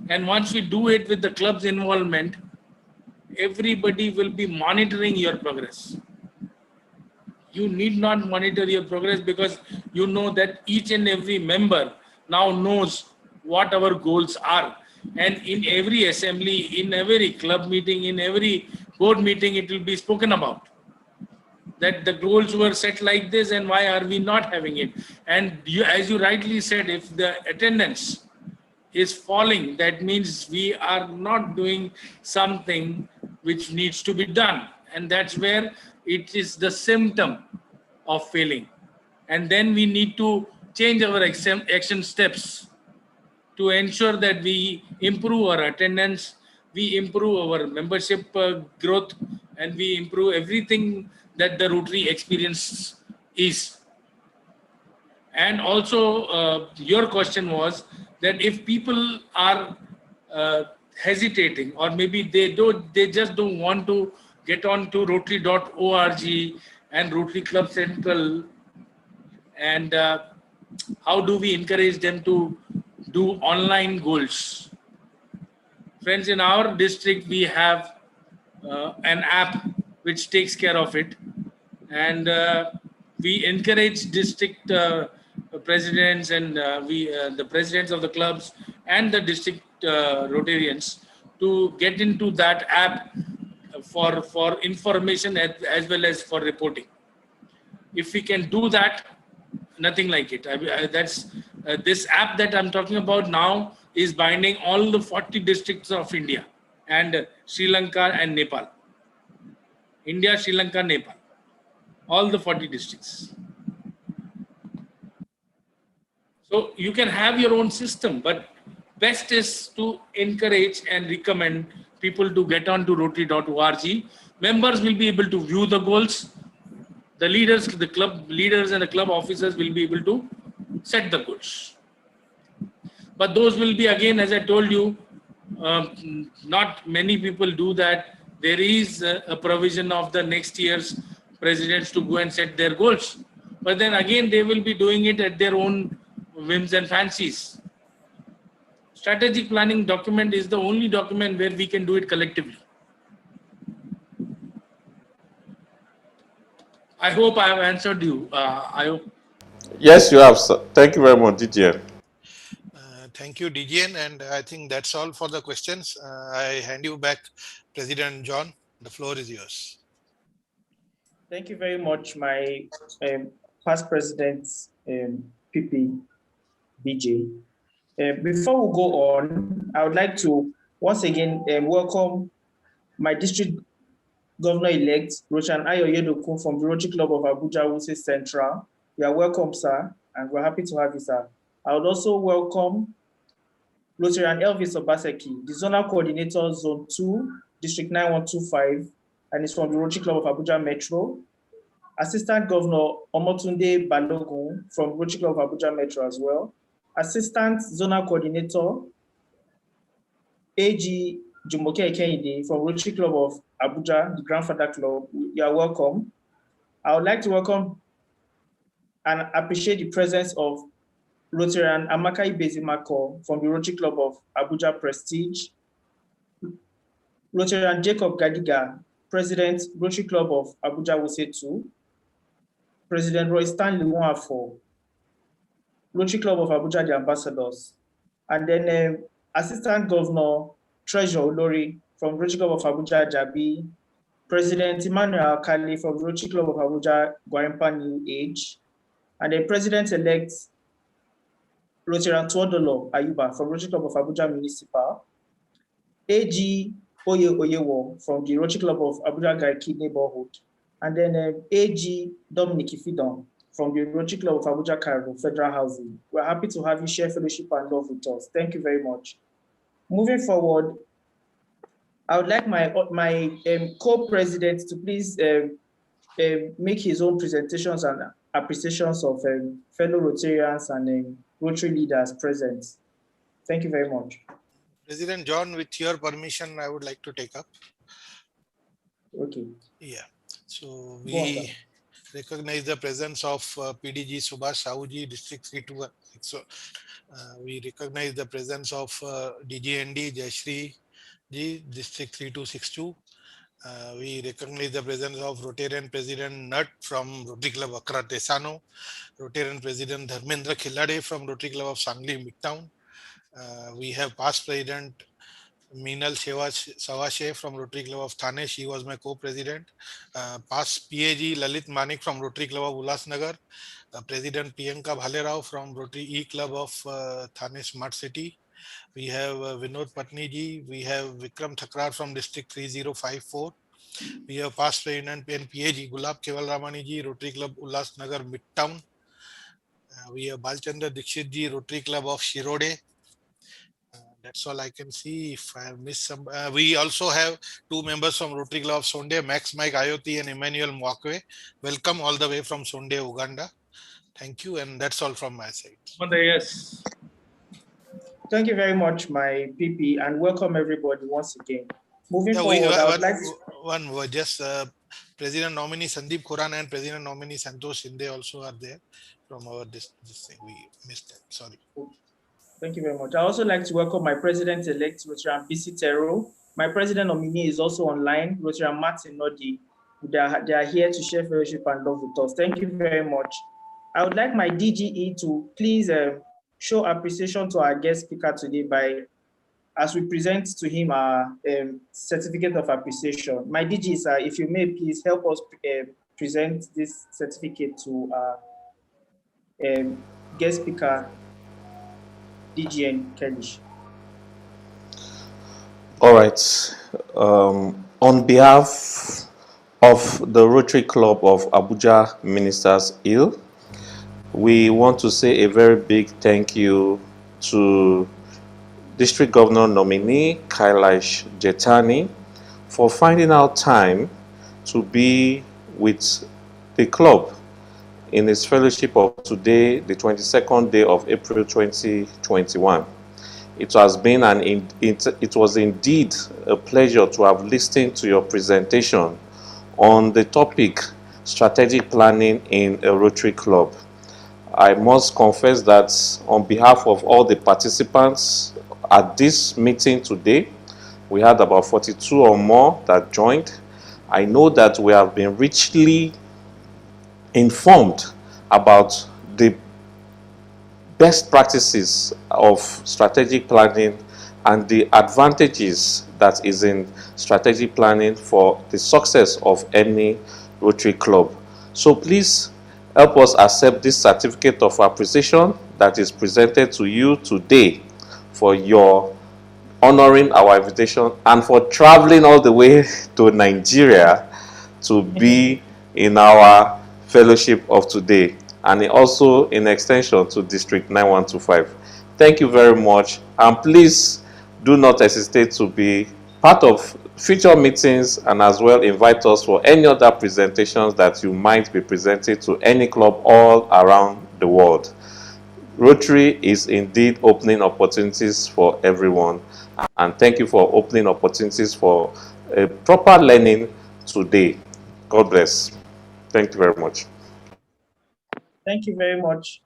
and once we do it with the club's involvement, everybody will be monitoring your progress. You need not monitor your progress, because you know that each and every member now knows what our goals are. And in every assembly, in every club meeting, in every board meeting, it will be spoken about that the goals were set like this and why are we not having it. And you, as you rightly said, if the attendance is falling, that means we are not doing something which needs to be done, and that's where it is the symptom of failing. And then we need to change our action steps to ensure that we improve our attendance, we improve our membership growth, and we improve everything that the Rotary experience is. And also your question was that if people are hesitating, or maybe they just don't want to get on to Rotary.org and Rotary Club Central, and how do we encourage them to do online goals? Friends, in our district we have an app which takes care of it, and we encourage district presidents and the presidents of the clubs and the district Rotarians to get into that app for information as well as for reporting. If we can do that, nothing like it. That's this app that I'm talking about now is binding all the 40 districts of India and Sri Lanka and Nepal. India, Sri Lanka, Nepal, all the 40 districts. So you can have your own system, but best is to encourage and recommend people to get on to Rotary.org. Members will be able to view the goals. The leaders, the club leaders and the club officers will be able to set the goals. But those will be, again, as I told you, Not many people do that. There is a provision of the next year's presidents to go and set their goals. But then again, they will be doing it at their own whims and fancies. Strategic planning document is the only document where we can do it collectively. I hope I have answered you. I hope. Yes, you have, sir. Thank you very much, DGN. Thank you, DGN, and I think that's all for the questions. I hand you back, President John. The floor is yours. Thank you very much, my past president, PP, BJ. Before we go on, I would like to once again welcome my district governor-elect, Roshan Ayoyedokun from the Rotary Club of Abuja, Wuse Central. You are welcome, sir, and we're happy to have you, sir. I would also welcome Rotary Elvis Obaseki, the Zonal Coordinator, Zone 2, District 9125, and is from the Rotary Club of Abuja Metro. Assistant Governor Omotunde Balogun from Rotary Club of Abuja Metro as well. Assistant Zonal Coordinator, AG Jumoke Ekehinde from Rotary Club of Abuja, the Grandfather Club. You are welcome. I would like to welcome and appreciate the presence of Rotarian Amaka Ibezimako from the Rotary Club of Abuja Prestige. Rotarian Jacob Gadiga, President, Rotary Club of Abuja Wuse 2. President Roy Stanley Nwafo, Rotary Club of Abuja, the Ambassadors. And then Assistant Governor Treasurer Olori from Rotary Club of Abuja, Jabi. President Emmanuel Akali from Rotary Club of Abuja, Gwarimpa New Age. And then President-elect Rotarian Tuodolo Ayuba from Rotary Club of Abuja Municipal. AG Oye Oyewo from the Rotary Club of Abuja Garki Neighborhood. And then AG Dominic Ifidon from the Rotary Club of Abuja Cairo Federal Housing. We're happy to have you share fellowship and love with us. Thank you very much. Moving forward, I would like my co-president to please make his own presentations and appreciations of fellow Rotarians and Rotary leaders present. Thank you very much. President John, with your permission, I would like to take up. Okay. Yeah. So we recognize the presence of PDG Subhash Sahuji, District 326. So we recognize the presence of DGND Jayashree Ji, District 3262. We recognize the presence of Rotarian President Nut from Rotary Club Accra Tesano, Rotarian President Dharmendra Khilade from Rotary Club of Sangli Midtown. We have past President Meenal Sawashe from Rotary Club of Thane. She was my co-president. Past PAG Lalit Manik from Rotary Club of Ulasnagar. President Priyanka Bhalerao from Rotary E Club of Thane Smart City. We have Vinod Patni ji. We have Vikram Thakrar from District 3054. We have past President PAG Gulab Keval Ramani ji, Rotary Club Ulasnagar Midtown. We have Balchandra Dikshit ji, Rotary Club of Shirode. That's all I can see. If I have missed some, we also have two members from Rotary Club of Sonde, Max Mike Ayoti and Emmanuel Mwakwe. Welcome all the way from Sonde, Uganda. Thank you, and that's all from my side. Yes. Thank you very much, my PP, and welcome everybody once again. Moving forward, I would like to... One word, just President nominee Sandeep Khurana and President nominee Santosh Shinde also are there from our this thing. We missed that. Sorry. Thank you very much. I also like to welcome my president-elect, Rotarian BC Tero. My president nominee is also online, Rotarian Martin Nodi. They are here to share fellowship and love with us. Thank you very much. I would like my DGE to please show appreciation to our guest speaker today by, as we present to him our certificate of appreciation. My DG, sir, if you may please help us present this certificate to our guest speaker, DGN Kailash. All right. On behalf of the Rotary Club of Abuja Ministers Ill, we want to say a very big thank you to District Governor nominee Kailash Jethani for finding out time to be with the club in its fellowship of today, the 22nd day of April 2021. It has been it was indeed a pleasure to have listened to your presentation on the topic strategic planning in a Rotary Club. I must confess that on behalf of all the participants at this meeting today, we had about 42 or more that joined. I know that we have been richly informed about the best practices of strategic planning and the advantages that is in strategic planning for the success of any Rotary Club. So please help us accept this certificate of appreciation that is presented to you today for your honoring our invitation and for traveling all the way to Nigeria to be in our fellowship of today, and also in extension to District 9125. Thank you very much, and please do not hesitate to be part of future meetings and as well invite us for any other presentations that you might be presenting to any club all around the world. Rotary is indeed opening opportunities for everyone, and thank you for opening opportunities for proper learning today. God bless. Thank you very much. Thank you very much.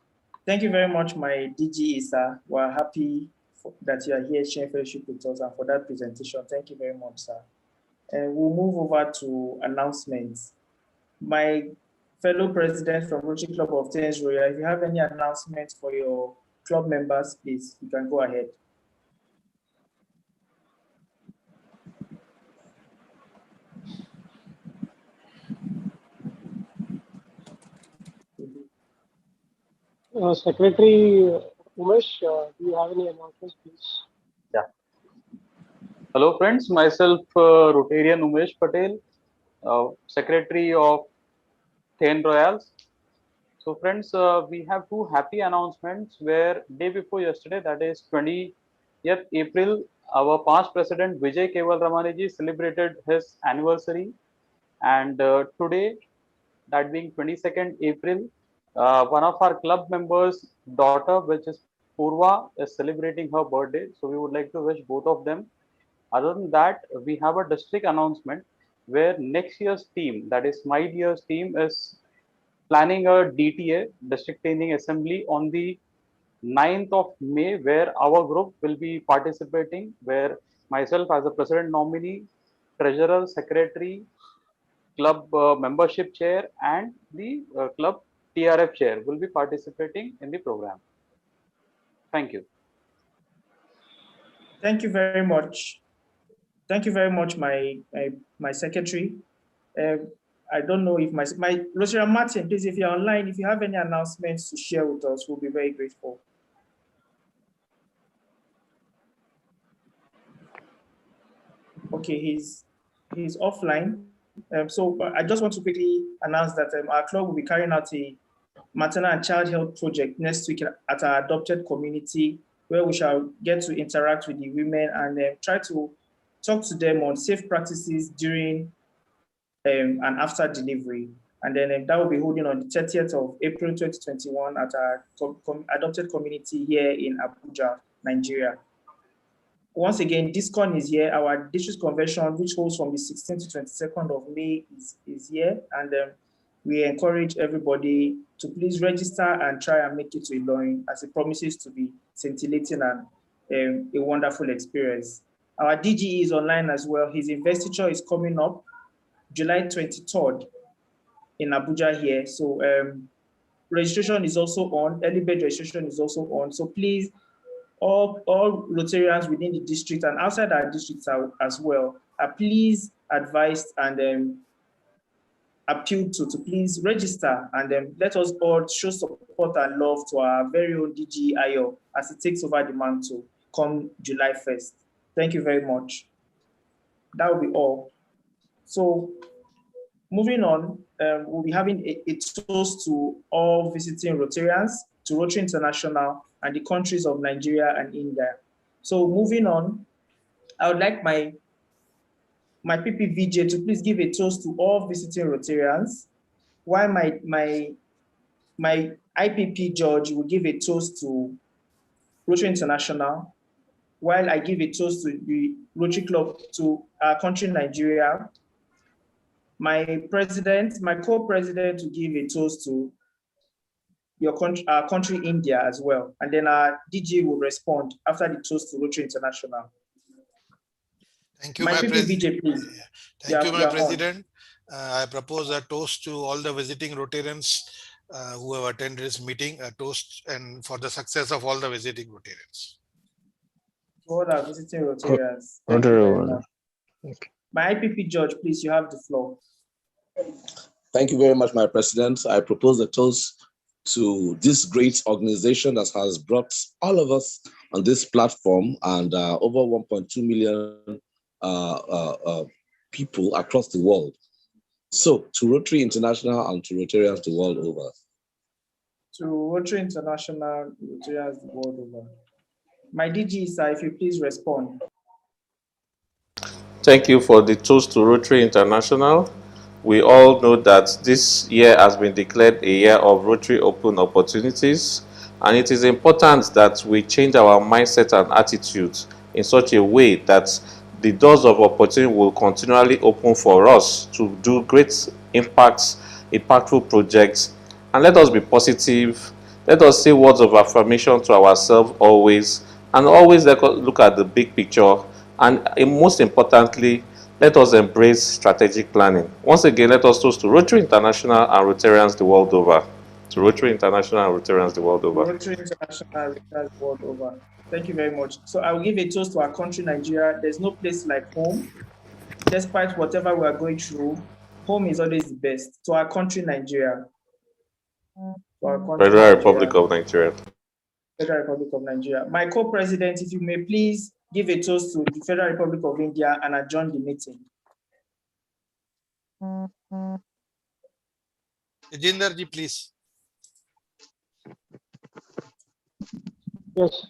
Thank you very much, my DGE, sir. We're happy that you are here sharing fellowship with us and for that presentation. Thank you very much, sir. And we'll move over to announcements. My fellow president from Rotary Club of Thane, if you have any announcements for your club members, please, you can go ahead. Secretary Umesh, do you have any announcements, please? Yeah. Hello, friends. Myself, Rotarian Umesh Patel, Secretary of Thane Royals. So, friends, we have two happy announcements where day before yesterday, that is 20th April, our past president Vijay Keval Ramaniji celebrated his anniversary, and today, that being 22nd April, one of our club members' daughter, which is Purva, is celebrating her birthday. So we would like to wish both of them. Other than that, we have a district announcement where next year's team, that is my year's team, is planning a DTA, District Training Assembly, on the 9th of May, where our group will be participating, where myself as a president nominee, treasurer, secretary, club membership chair and the club TRF chair will be participating in the program. Thank you. Thank you very much. Thank you very much, my secretary. I don't know if my Rosary Martin, please, if you're online, if you have any announcements to share with us, we'll be very grateful. Okay, he's offline. So I just want to quickly announce that our club will be carrying out a maternal and child health project next week at our adopted community, where we shall get to interact with the women and try to talk to them on safe practices during and after delivery. And then that will be holding on the 30th of April 2021 at our adopted community here in Abuja, Nigeria. Once again, DISCON is here. Our district convention, which holds from the 16th to 22nd of May, is here. And we encourage everybody to please register and try and make it to Ilorin, as it promises to be scintillating and a wonderful experience. Our DGE is online as well. His investiture is coming up July 23rd in Abuja here. So registration is also on. Early bird registration is also on. So please, all Rotarians within the district and outside our districts as well are please advised and appealed to please register and let us all show support and love to our very own DG Ayo as it takes over the mantle come July 1st. Thank you very much. That will be all. So moving on, we'll be having a toast to all visiting Rotarians, to Rotary International, and the countries of Nigeria and India. So moving on, I would like my PPVJ to please give a toast to all visiting Rotarians, while my IPP George will give a toast to Rotary International, while I give a toast to the Rotary Club, to our country, Nigeria, my co-president, will give a toast to our country, India, as well. And then our DG will respond after the toast to Rotary International. Thank you, my my PPVJ, please. Thank you, my president. I propose a toast to all the visiting Rotarians who have attended this meeting, a toast and for the success of all the visiting Rotarians. To all our visiting Rotarians, thank you very much. My IPP George, please, you have the floor. Thank you very much, my president. I propose a toast to this great organization that has brought all of us on this platform and over 1.2 million people across the world. So to Rotary International and to Rotarians the world over. To Rotary International, Rotarians the world over. My DG, sir, if you please respond. Thank you for the toast to Rotary International. We all know that this year has been declared a year of Rotary Open Opportunities, and it is important that we change our mindset and attitude in such a way that the doors of opportunity will continually open for us to do great impactful projects. And let us be positive. Let us say words of affirmation to ourselves always, and always look at the big picture. And most importantly, let us embrace strategic planning. Once again, let us toast to Rotary International and Rotarians the world over. To Rotary International and Rotarians the world over. Rotary International, Rotarians the world over. Thank you very much. So I will give a toast to our country, Nigeria. There's no place like home. Despite whatever we are going through, home is always the best. To our country, Nigeria. Federal Republic of Nigeria. Federal Republic of Nigeria. My co-president, if you may please give a toast to the Federal Republic of India and adjourn the meeting. Tejinder ji, please. Yes.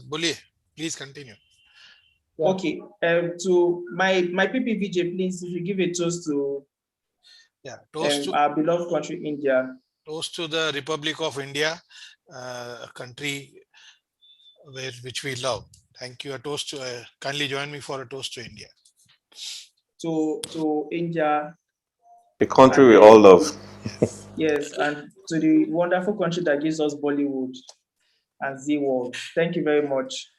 Boliye, please continue. Yeah. Okay, to my PPVJ, please, if you give a toast to our beloved country, India. Toast to the Republic of India, a country which we love. Thank you. A toast to, kindly join me for a toast to India. To India. The country we all love. Yes, and to the wonderful country that gives us Bollywood and Z World. Thank you very much.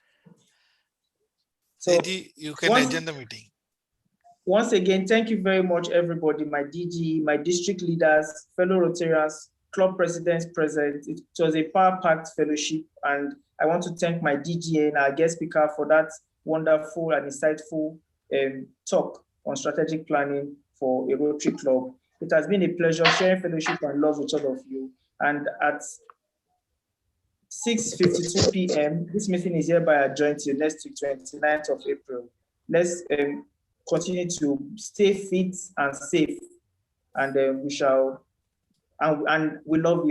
So you can adjourn the meeting. Once again, thank you very much, everybody, my DG, my district leaders, fellow Rotarians, club presidents present. It was a power-packed fellowship, and I want to thank my DGN, our guest speaker, for that wonderful and insightful talk on strategic planning for a Rotary club. It has been a pleasure sharing fellowship and love with all of you. And at 6:52 p.m., this meeting is hereby adjourned till next week, 29th of April. Let's continue to stay fit and safe, and we love you.